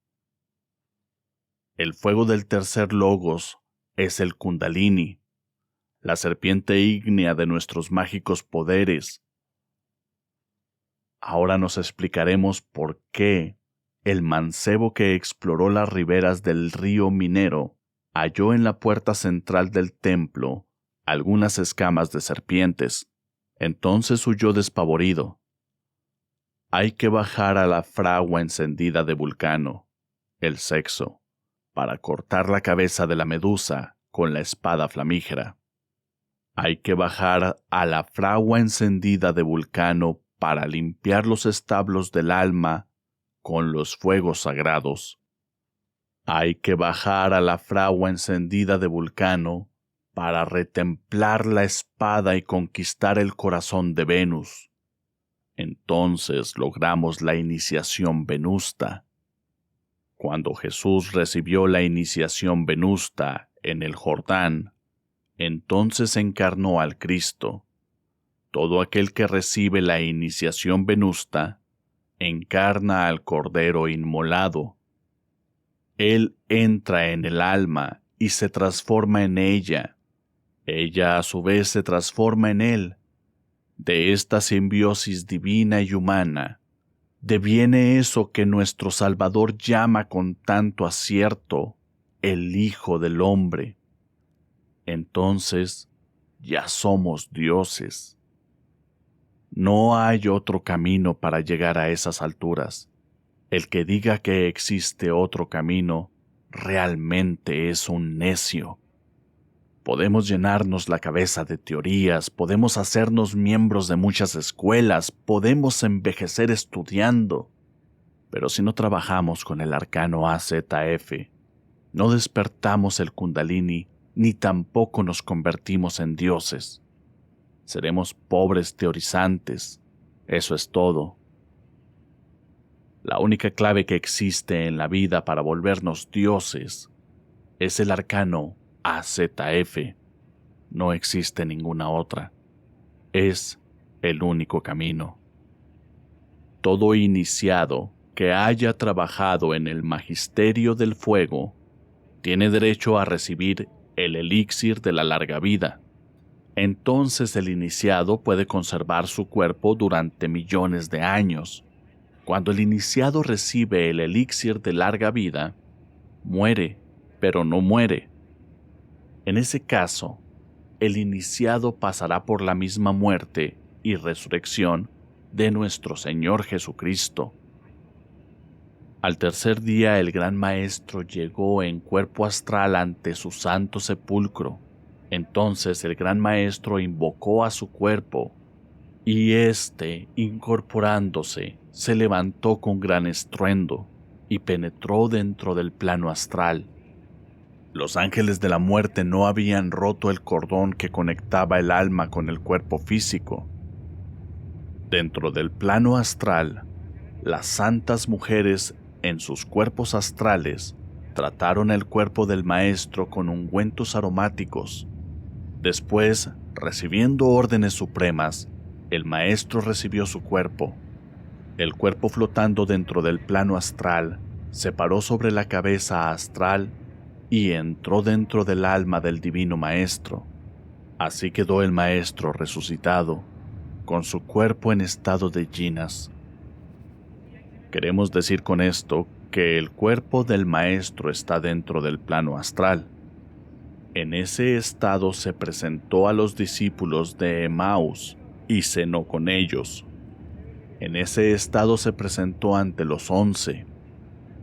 El fuego del tercer logos es el Kundalini, la serpiente ígnea de nuestros mágicos poderes. Ahora nos explicaremos por qué el mancebo que exploró las riberas del río Minero halló en la puerta central del templo algunas escamas de serpientes. Entonces huyó despavorido. Hay que bajar a la fragua encendida de Vulcano, el sexo, para cortar la cabeza de la medusa con la espada flamígera. Hay que bajar a la fragua encendida de Vulcano para limpiar los establos del alma con los fuegos sagrados. Hay que bajar a la fragua encendida de Vulcano para retemplar la espada y conquistar el corazón de Venus. Entonces logramos la iniciación venusta. Cuando Jesús recibió la iniciación venusta en el Jordán, entonces encarnó al Cristo. Todo aquel que recibe la iniciación venusta encarna al Cordero inmolado. Él entra en el alma y se transforma en ella. Ella a su vez se transforma en él. De esta simbiosis divina y humana deviene eso que nuestro Salvador llama con tanto acierto el Hijo del Hombre. Entonces ya somos dioses. No hay otro camino para llegar a esas alturas. El que diga que existe otro camino realmente es un necio. Podemos llenarnos la cabeza de teorías, podemos hacernos miembros de muchas escuelas, podemos envejecer estudiando, pero si no trabajamos con el arcano AZF, no despertamos el Kundalini ni tampoco nos convertimos en dioses. Seremos pobres teorizantes, eso es todo. La única clave que existe en la vida para volvernos dioses es el arcano AZF. No existe ninguna otra. Es el único camino. Todo iniciado que haya trabajado en el magisterio del fuego tiene derecho a recibir el elixir de la larga vida. Entonces el iniciado puede conservar su cuerpo durante millones de años. Cuando el iniciado recibe el elixir de larga vida, muere, pero no muere. En ese caso, el iniciado pasará por la misma muerte y resurrección de nuestro Señor Jesucristo. Al tercer día el Gran Maestro llegó en cuerpo astral ante su santo sepulcro. Entonces el Gran Maestro invocó a su cuerpo, y éste, incorporándose, se levantó con gran estruendo y penetró dentro del plano astral. Los ángeles de la muerte no habían roto el cordón que conectaba el alma con el cuerpo físico. Dentro del plano astral, las santas mujeres en sus cuerpos astrales trataron el cuerpo del maestro con ungüentos aromáticos. Después, recibiendo órdenes supremas, el maestro recibió su cuerpo. El cuerpo flotando dentro del plano astral se paró sobre la cabeza astral y entró dentro del alma del divino maestro. Así quedó el maestro resucitado, con su cuerpo en estado de jinas. Queremos decir con esto que el cuerpo del maestro está dentro del plano astral. En ese estado se presentó a los discípulos de Emaús y cenó con ellos. En ese estado se presentó ante los 11.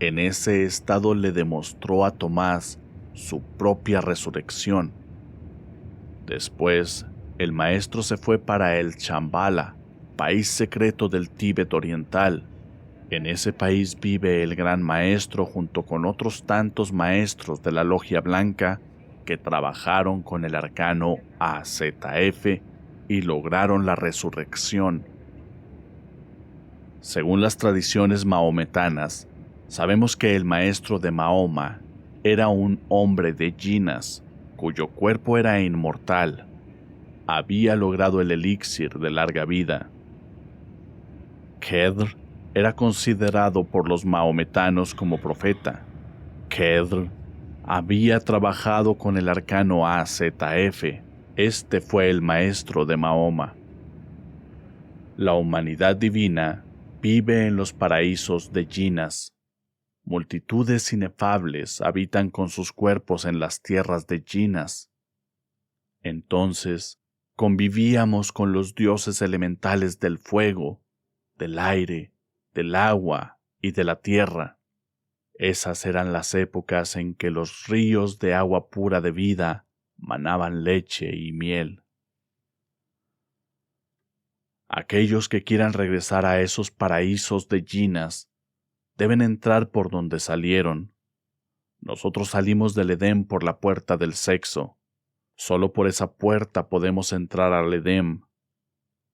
En ese estado le demostró a Tomás su propia resurrección. Después, el maestro se fue para el Shambhala, país secreto del Tíbet oriental. En ese país vive el gran maestro junto con otros tantos maestros de la Logia Blanca que trabajaron con el arcano AZF y lograron la resurrección. Según las tradiciones mahometanas, sabemos que el maestro de Mahoma, era un hombre de Ginas, cuyo cuerpo era inmortal. Había logrado el elixir de larga vida. Khedr era considerado por los maometanos como profeta. Khedr había trabajado con el arcano AZF. Este fue el maestro de Mahoma. La humanidad divina vive en los paraísos de Ginas. Multitudes inefables habitan con sus cuerpos en las tierras de Ginas. Entonces convivíamos con los dioses elementales del fuego, del aire, del agua y de la tierra. Esas eran las épocas en que los ríos de agua pura de vida manaban leche y miel. Aquellos que quieran regresar a esos paraísos de Ginas deben entrar por donde salieron. Nosotros salimos del Edén por la puerta del sexo. Solo por esa puerta podemos entrar al Edén.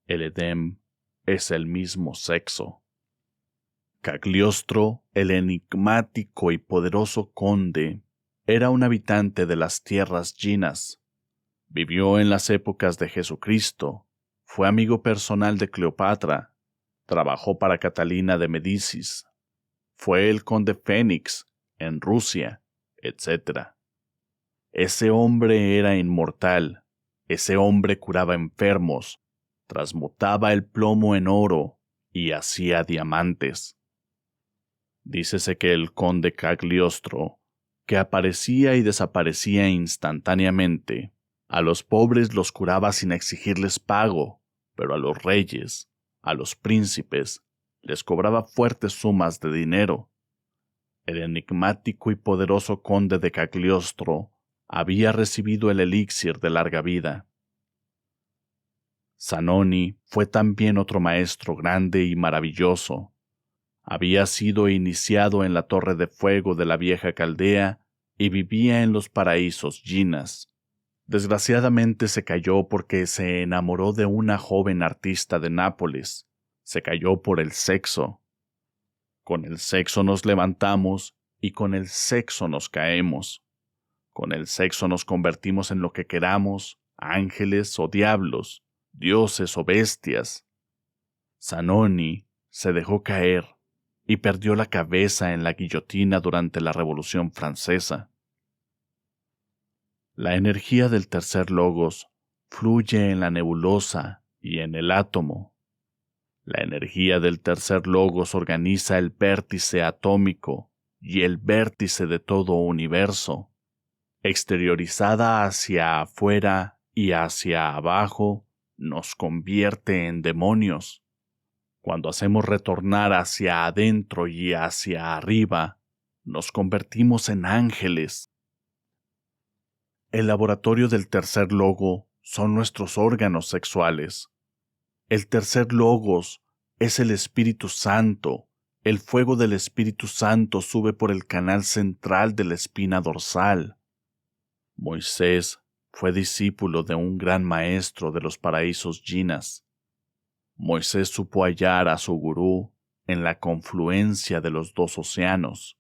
El Edén es el mismo sexo. Cagliostro, el enigmático y poderoso conde, era un habitante de las tierras Ginas. Vivió en las épocas de Jesucristo, fue amigo personal de Cleopatra, trabajó para Catalina de Médicis, fue el conde Fénix en Rusia, etc. Ese hombre era inmortal, ese hombre curaba enfermos, transmutaba el plomo en oro y hacía diamantes. Dícese que el conde Cagliostro, que aparecía y desaparecía instantáneamente, a los pobres los curaba sin exigirles pago, pero a los reyes, a los príncipes, les cobraba fuertes sumas de dinero. El enigmático y poderoso conde de Cagliostro había recibido el elixir de larga vida. Zanoni fue también otro maestro grande y maravilloso. Había sido iniciado en la Torre de Fuego de la vieja Caldea y vivía en los paraísos Ginas. Desgraciadamente se cayó porque se enamoró de una joven artista de Nápoles. Se cayó por el sexo. Con el sexo nos levantamos y con el sexo nos caemos. Con el sexo nos convertimos en lo que queramos, ángeles o diablos, dioses o bestias. Zanoni se dejó caer y perdió la cabeza en la guillotina durante la Revolución Francesa. La energía del tercer logos fluye en la nebulosa y en el átomo. La energía del tercer logos organiza el vértice atómico y el vértice de todo universo. Exteriorizada hacia afuera y hacia abajo, nos convierte en demonios. Cuando hacemos retornar hacia adentro y hacia arriba, nos convertimos en ángeles. El laboratorio del tercer logo son nuestros órganos sexuales. El tercer logos es el Espíritu Santo. El fuego del Espíritu Santo sube por el canal central de la espina dorsal. Moisés fue discípulo de un gran maestro de los paraísos Ginas. Moisés supo hallar a su gurú en la confluencia de los dos océanos.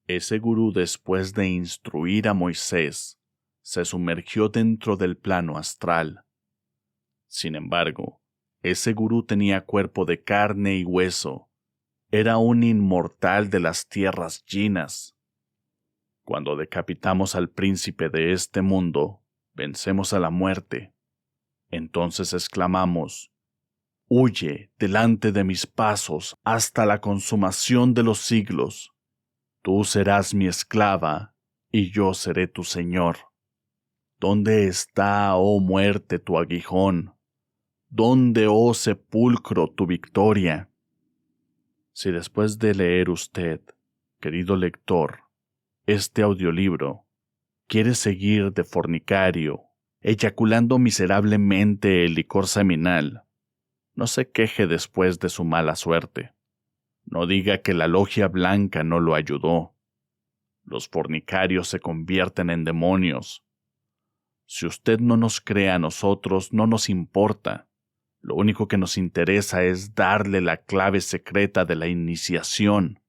Ese gurú, después de instruir a Moisés, se sumergió dentro del plano astral. Sin embargo, ese gurú tenía cuerpo de carne y hueso. Era un inmortal de las tierras Ginas. Cuando decapitamos al príncipe de este mundo, vencemos a la muerte. Entonces exclamamos: «Huye delante de mis pasos hasta la consumación de los siglos. Tú serás mi esclava, y yo seré tu señor. ¿Dónde está, oh muerte, tu aguijón? ¿Dónde, oh sepulcro, tu victoria?» Si después de leer usted, querido lector, este audiolibro, quiere seguir de fornicario, eyaculando miserablemente el licor seminal, no se queje después de su mala suerte. No diga que la logia blanca no lo ayudó. Los fornicarios se convierten en demonios. Si usted no nos cree a nosotros, no nos importa. Lo único que nos interesa es darle la clave secreta de la iniciación.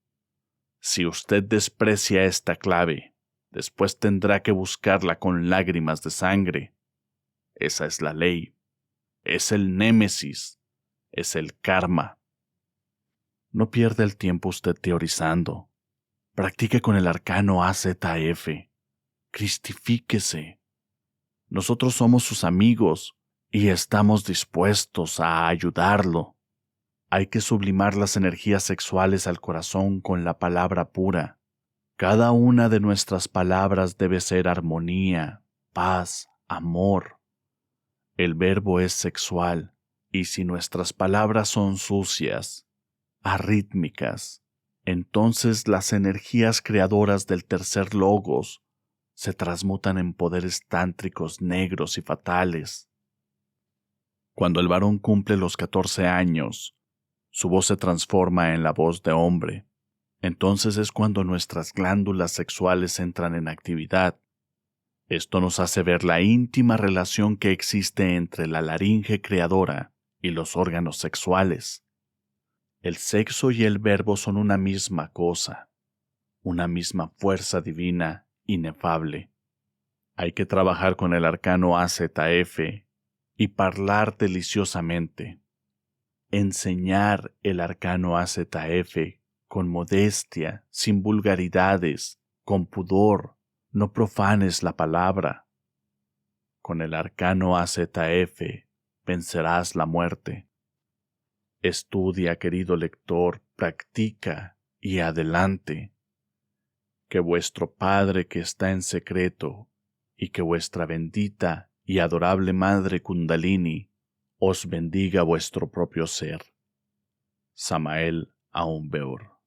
Si usted desprecia esta clave, después tendrá que buscarla con lágrimas de sangre. Esa es la ley. Es el némesis. Es el karma. No pierda el tiempo usted teorizando. Practique con el arcano AZF. Cristifíquese. Nosotros somos sus amigos y estamos dispuestos a ayudarlo. Hay que sublimar las energías sexuales al corazón con la palabra pura. Cada una de nuestras palabras debe ser armonía, paz, amor. El verbo es sexual, y si nuestras palabras son sucias, arrítmicas, entonces las energías creadoras del tercer logos se transmutan en poderes tántricos negros y fatales. Cuando el varón cumple los 14 años, su voz se transforma en la voz de hombre. Entonces es cuando nuestras glándulas sexuales entran en actividad. Esto nos hace ver la íntima relación que existe entre la laringe creadora y los órganos sexuales. El sexo y el verbo son una misma cosa, una misma fuerza divina inefable. Hay que trabajar con el arcano AZF y hablar deliciosamente. Enseñar el arcano AZF con modestia, sin vulgaridades, con pudor. No profanes la palabra. Con el arcano AZF vencerás la muerte. Estudia, querido lector, practica y adelante. Que vuestro Padre que está en secreto y que vuestra bendita y adorable Madre Kundalini os bendiga vuestro propio ser. Samael Aun Weor.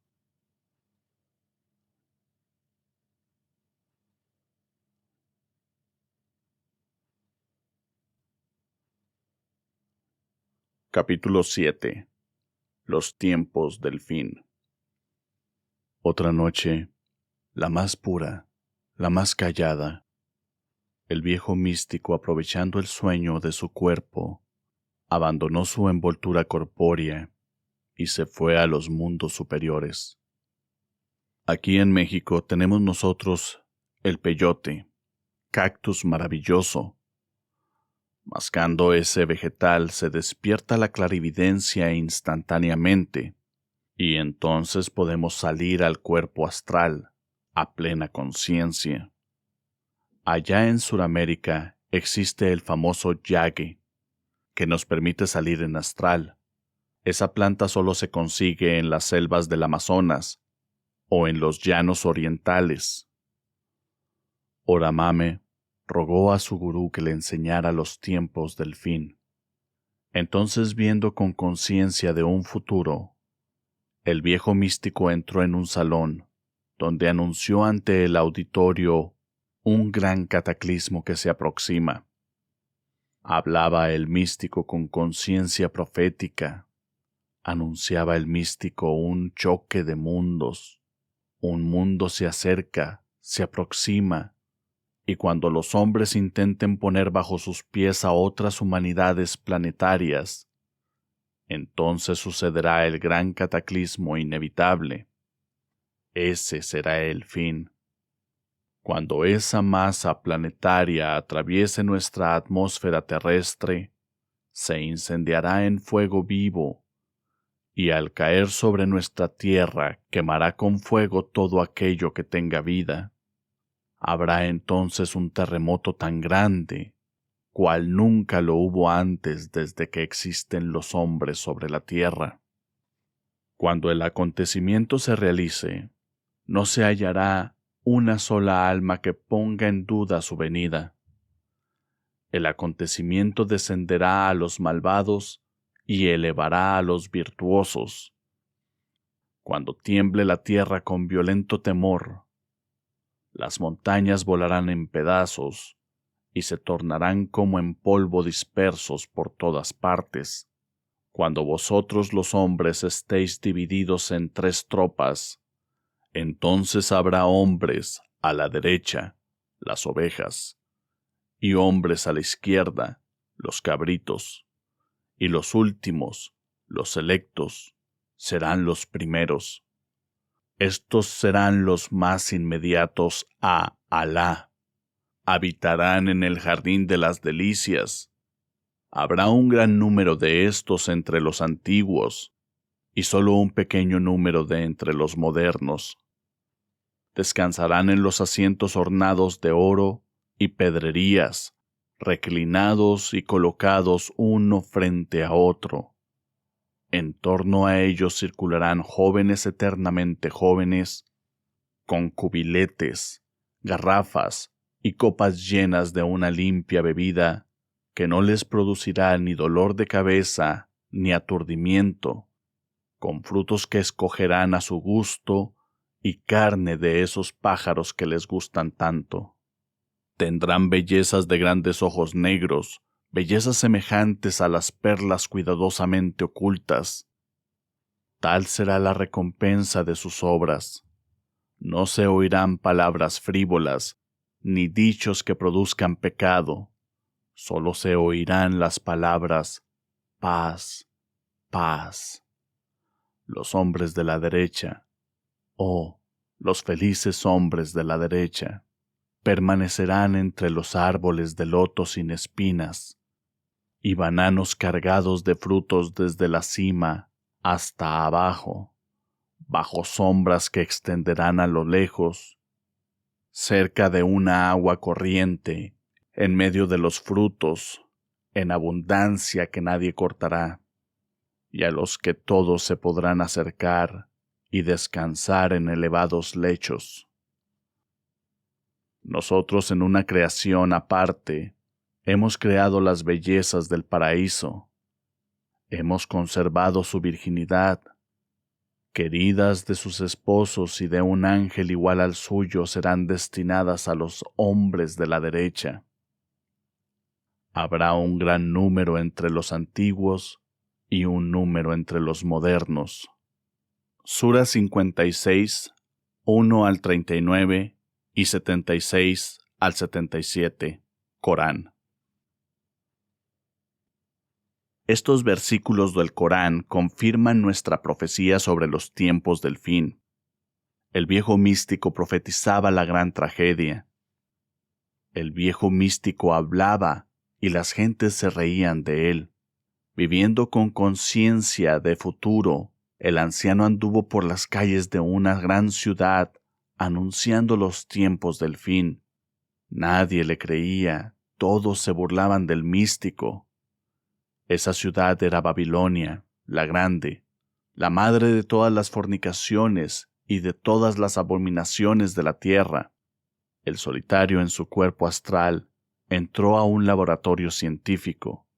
Capítulo 7. Los tiempos del fin. Otra noche, la más pura, la más callada. El viejo místico, aprovechando el sueño de su cuerpo, abandonó su envoltura corpórea y se fue a los mundos superiores. Aquí en México tenemos nosotros el peyote, cactus maravilloso. Mascando ese vegetal se despierta la clarividencia instantáneamente, y entonces podemos salir al cuerpo astral, a plena conciencia. Allá en Sudamérica existe el famoso yague, que nos permite salir en astral. Esa planta solo se consigue en las selvas del Amazonas o en los llanos orientales. Oramame rogó a su gurú que le enseñara los tiempos del fin. Entonces, viendo con conciencia de un futuro, el viejo místico entró en un salón, donde anunció ante el auditorio un gran cataclismo que se aproxima. Hablaba el místico con conciencia profética. Anunciaba el místico un choque de mundos. Un mundo se acerca, se aproxima, y cuando los hombres intenten poner bajo sus pies a otras humanidades planetarias, entonces sucederá el gran cataclismo inevitable. Ese será el fin. Cuando esa masa planetaria atraviese nuestra atmósfera terrestre, se incendiará en fuego vivo, y al caer sobre nuestra tierra quemará con fuego todo aquello que tenga vida. Habrá entonces un terremoto tan grande, cual nunca lo hubo antes desde que existen los hombres sobre la tierra. Cuando el acontecimiento se realice, no se hallará una sola alma que ponga en duda su venida. El acontecimiento descenderá a los malvados y elevará a los virtuosos. Cuando tiemble la tierra con violento temor, las montañas volarán en pedazos y se tornarán como en polvo dispersos por todas partes. Cuando vosotros los hombres estéis divididos en 3 tropas, entonces habrá hombres a la derecha, las ovejas, y hombres a la izquierda, los cabritos, y los últimos, los selectos, serán los primeros. Estos serán los más inmediatos a Alá. Habitarán en el jardín de las delicias. Habrá un gran número de estos entre los antiguos, y solo un pequeño número de entre los modernos. Descansarán en los asientos ornados de oro y pedrerías, reclinados y colocados uno frente a otro. En torno a ellos circularán jóvenes eternamente jóvenes, con cubiletes, garrafas y copas llenas de una limpia bebida que no les producirá ni dolor de cabeza ni aturdimiento, con frutos que escogerán a su gusto y carne de esos pájaros que les gustan tanto. Tendrán bellezas de grandes ojos negros, bellezas semejantes a las perlas cuidadosamente ocultas. Tal será la recompensa de sus obras. No se oirán palabras frívolas, ni dichos que produzcan pecado. Solo se oirán las palabras paz, paz. Los hombres de la derecha, los felices hombres de la derecha, permanecerán entre los árboles de loto sin espinas, y bananos cargados de frutos desde la cima hasta abajo, bajo sombras que extenderán a lo lejos, cerca de una agua corriente, en medio de los frutos, en abundancia que nadie cortará, y a los que todos se podrán acercar y descansar en elevados lechos. Nosotros en una creación aparte hemos creado las bellezas del paraíso. Hemos conservado su virginidad. Queridas de sus esposos y de un ángel igual al suyo serán destinadas a los hombres de la derecha. Habrá un gran número entre los antiguos y un número entre los modernos. Sura 56, 1 al 39 y 76 al 77, Corán. Estos versículos del Corán confirman nuestra profecía sobre los tiempos del fin. El viejo místico profetizaba la gran tragedia. El viejo místico hablaba y las gentes se reían de él. Viviendo con conciencia de futuro, el anciano anduvo por las calles de una gran ciudad anunciando los tiempos del fin. Nadie le creía, todos se burlaban del místico. Esa ciudad era Babilonia, la grande, la madre de todas las fornicaciones y de todas las abominaciones de la tierra. El solitario en su cuerpo astral entró a un laboratorio científico.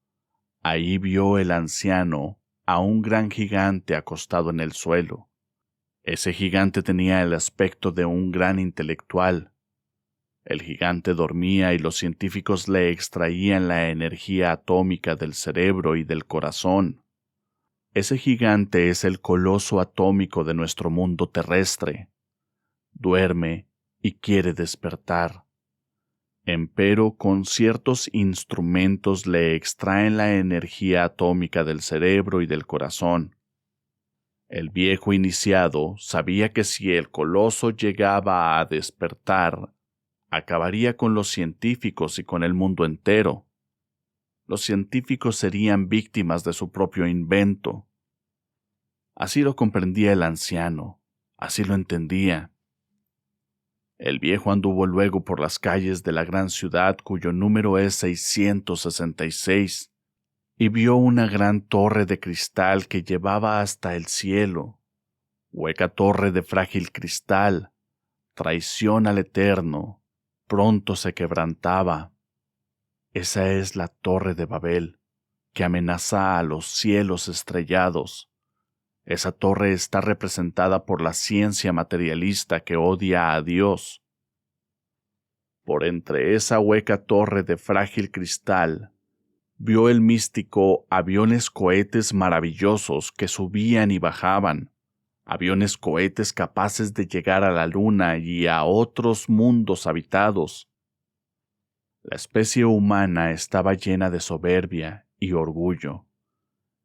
Ahí vio el anciano a un gran gigante acostado en el suelo. Ese gigante tenía el aspecto de un gran intelectual. El gigante dormía y los científicos le extraían la energía atómica del cerebro y del corazón. Ese gigante es el coloso atómico de nuestro mundo terrestre. Duerme y quiere despertar. Empero con ciertos instrumentos le extraen la energía atómica del cerebro y del corazón. El viejo iniciado sabía que si el coloso llegaba a despertar, acabaría con los científicos y con el mundo entero. Los científicos serían víctimas de su propio invento. Así lo comprendía el anciano, así lo entendía. El viejo anduvo luego por las calles de la gran ciudad cuyo número es 666, y vio una gran torre de cristal que llevaba hasta el cielo. Hueca torre de frágil cristal, traición al Eterno, pronto se quebrantaba. Esa es la torre de Babel, que amenaza a los cielos estrellados. Esa torre está representada por la ciencia materialista que odia a Dios. Por entre esa hueca torre de frágil cristal, vio el místico aviones cohetes maravillosos que subían y bajaban, aviones cohetes capaces de llegar a la luna y a otros mundos habitados. La especie humana estaba llena de soberbia y orgullo.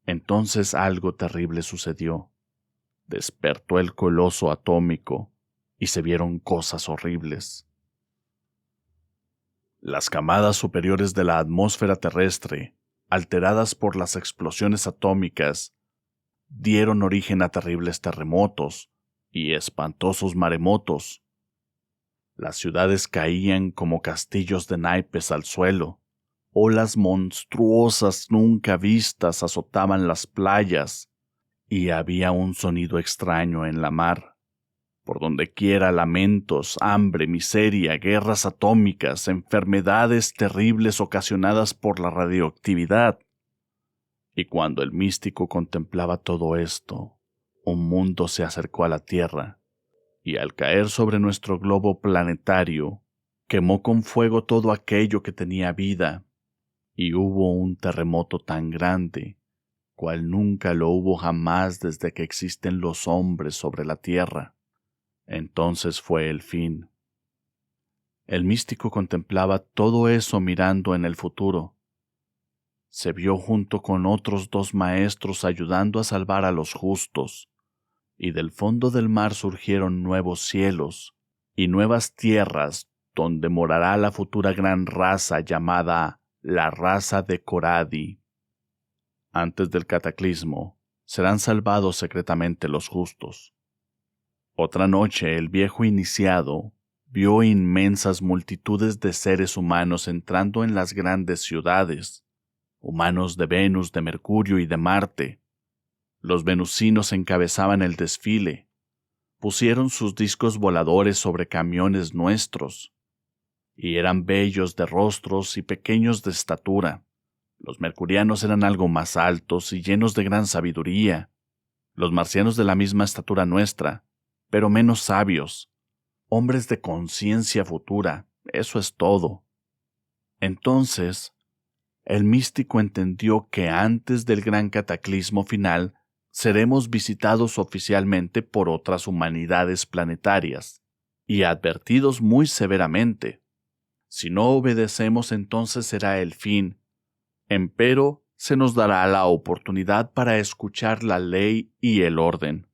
Entonces algo terrible sucedió. Despertó el coloso atómico y se vieron cosas horribles. Las camadas superiores de la atmósfera terrestre, alteradas por las explosiones atómicas, dieron origen a terribles terremotos y espantosos maremotos. Las ciudades caían como castillos de naipes al suelo. Olas monstruosas nunca vistas azotaban las playas, y había un sonido extraño en la mar. Por dondequiera lamentos, hambre, miseria, guerras atómicas, enfermedades terribles ocasionadas por la radioactividad. Y cuando el místico contemplaba todo esto, un mundo se acercó a la Tierra, y al caer sobre nuestro globo planetario, quemó con fuego todo aquello que tenía vida, y hubo un terremoto tan grande, cual nunca lo hubo jamás desde que existen los hombres sobre la tierra. Entonces fue el fin. El místico contemplaba todo eso mirando en el futuro. Se vio junto con otros 2 maestros ayudando a salvar a los justos, y del fondo del mar surgieron nuevos cielos y nuevas tierras donde morará la futura gran raza llamada la raza de Coradi. Antes del cataclismo, serán salvados secretamente los justos. Otra noche el viejo iniciado vio inmensas multitudes de seres humanos entrando en las grandes ciudades, humanos de Venus, de Mercurio y de Marte. Los venusinos encabezaban el desfile, pusieron sus discos voladores sobre camiones nuestros, y eran bellos de rostros y pequeños de estatura. Los mercurianos eran algo más altos y llenos de gran sabiduría, los marcianos de la misma estatura nuestra, pero menos sabios, hombres de conciencia futura, eso es todo. Entonces, el místico entendió que antes del gran cataclismo final seremos visitados oficialmente por otras humanidades planetarias, y advertidos muy severamente. Si no obedecemos, entonces será el fin. Empero se nos dará la oportunidad para escuchar la ley y el orden.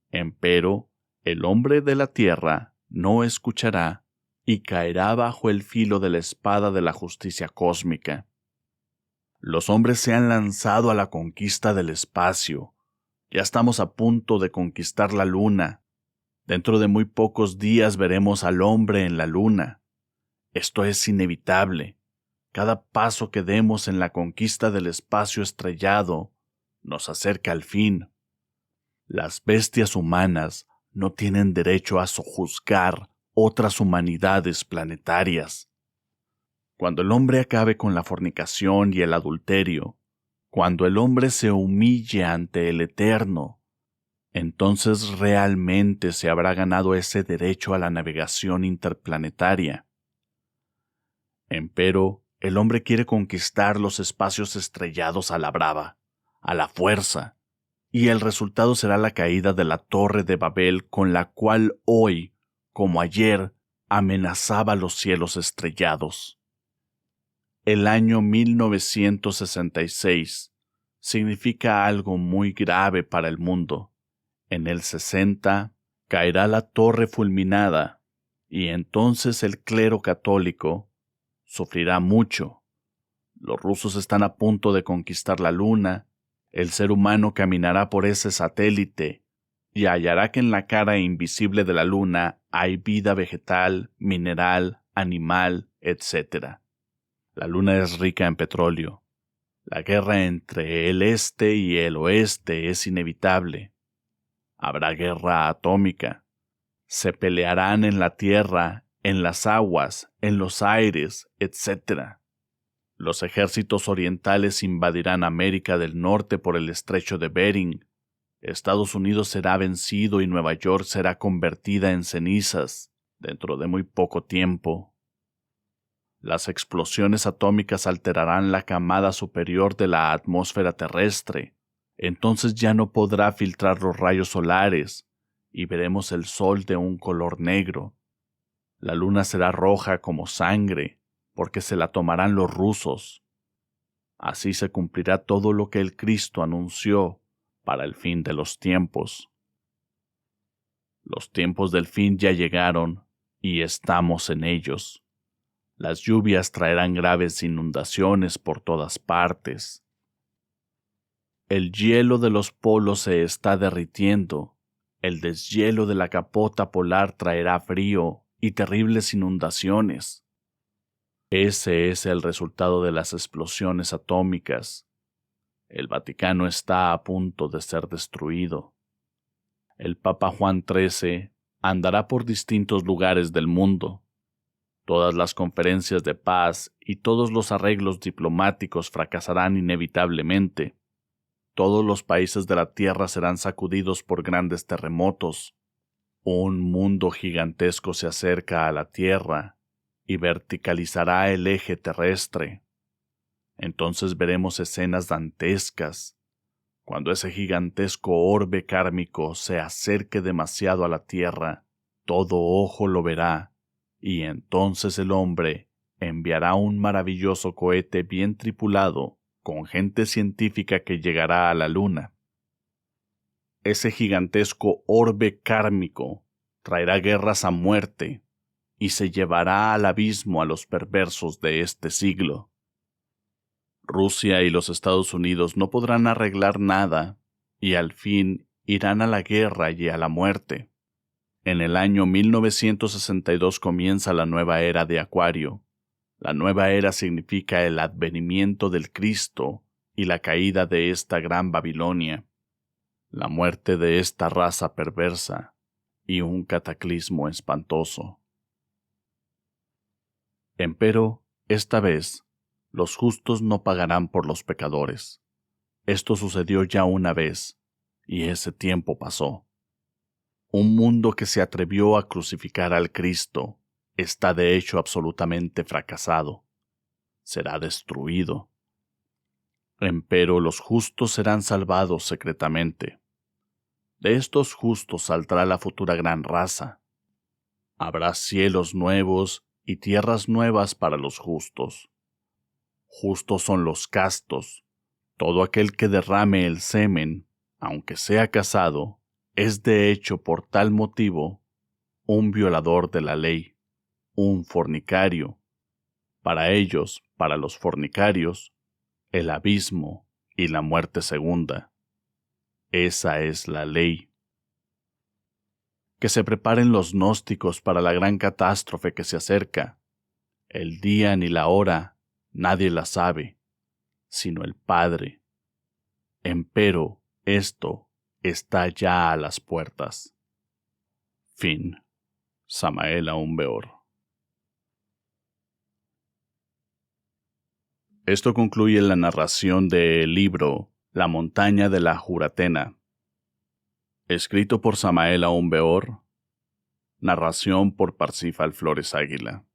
Empero, el hombre de la tierra no escuchará y caerá bajo el filo de la espada de la justicia cósmica. Los hombres se han lanzado a la conquista del espacio. Ya estamos a punto de conquistar la luna. Dentro de muy pocos días veremos al hombre en la luna. Esto es inevitable. Cada paso que demos en la conquista del espacio estrellado nos acerca al fin. Las bestias humanas no tienen derecho a sojuzgar otras humanidades planetarias. Cuando el hombre acabe con la fornicación y el adulterio, cuando el hombre se humille ante el Eterno, entonces realmente se habrá ganado ese derecho a la navegación interplanetaria. Empero, el hombre quiere conquistar los espacios estrellados a la brava, a la fuerza, y el resultado será la caída de la Torre de Babel con la cual hoy, como ayer, amenazaba los cielos estrellados. El año 1966 significa algo muy grave para el mundo. En el 60 caerá la torre fulminada, y entonces el clero católico sufrirá mucho. Los rusos están a punto de conquistar la luna. El ser humano caminará por ese satélite y hallará que en la cara invisible de la luna hay vida vegetal, mineral, animal, etc. La luna es rica en petróleo. La guerra entre el este y el oeste es inevitable. Habrá guerra atómica. Se pelearán en la tierra, en las aguas, en los aires, etc. Los ejércitos orientales invadirán América del Norte por el estrecho de Bering. Estados Unidos será vencido y Nueva York será convertida en cenizas dentro de muy poco tiempo. Las explosiones atómicas alterarán la camada superior de la atmósfera terrestre. Entonces ya no podrá filtrar los rayos solares y veremos el sol de un color negro. La luna será roja como sangre, porque se la tomarán los rusos. Así se cumplirá todo lo que el Cristo anunció para el fin de los tiempos. Los tiempos del fin ya llegaron y estamos en ellos. Las lluvias traerán graves inundaciones por todas partes. El hielo de los polos se está derritiendo. El deshielo de la capota polar traerá frío y terribles inundaciones. Ese es el resultado de las explosiones atómicas. El Vaticano está a punto de ser destruido. El Papa Juan XIII andará por distintos lugares del mundo. Todas las conferencias de paz y todos los arreglos diplomáticos fracasarán inevitablemente. Todos los países de la Tierra serán sacudidos por grandes terremotos. Un mundo gigantesco se acerca a la Tierra y verticalizará el eje terrestre. Entonces veremos escenas dantescas. Cuando ese gigantesco orbe kármico se acerque demasiado a la Tierra, todo ojo lo verá, y entonces el hombre enviará un maravilloso cohete bien tripulado con gente científica que llegará a la Luna. Ese gigantesco orbe kármico traerá guerras a muerte y se llevará al abismo a los perversos de este siglo. Rusia y los Estados Unidos no podrán arreglar nada y al fin irán a la guerra y a la muerte. En el año 1962 comienza la nueva era de Acuario. La nueva era significa el advenimiento del Cristo y la caída de esta gran Babilonia, la muerte de esta raza perversa y un cataclismo espantoso. Empero, esta vez, los justos no pagarán por los pecadores. Esto sucedió ya una vez, y ese tiempo pasó. Un mundo que se atrevió a crucificar al Cristo está de hecho absolutamente fracasado. Será destruido. Empero los justos serán salvados secretamente. De estos justos saldrá la futura gran raza. Habrá cielos nuevos y tierras nuevas para los justos. Justos son los castos. Todo aquel que derrame el semen, aunque sea casado, es de hecho por tal motivo un violador de la ley, un fornicario. Para ellos, para los fornicarios, el abismo y la muerte segunda. Esa es la ley. Que se preparen los gnósticos para la gran catástrofe que se acerca. El día ni la hora nadie la sabe, sino el Padre. Empero esto está ya a las puertas. Fin. Samael Aún Weor. Esto concluye la narración del libro La montaña de la Juratena, escrito por Samael Aún Weor, narración por Parsifal Flores Águila.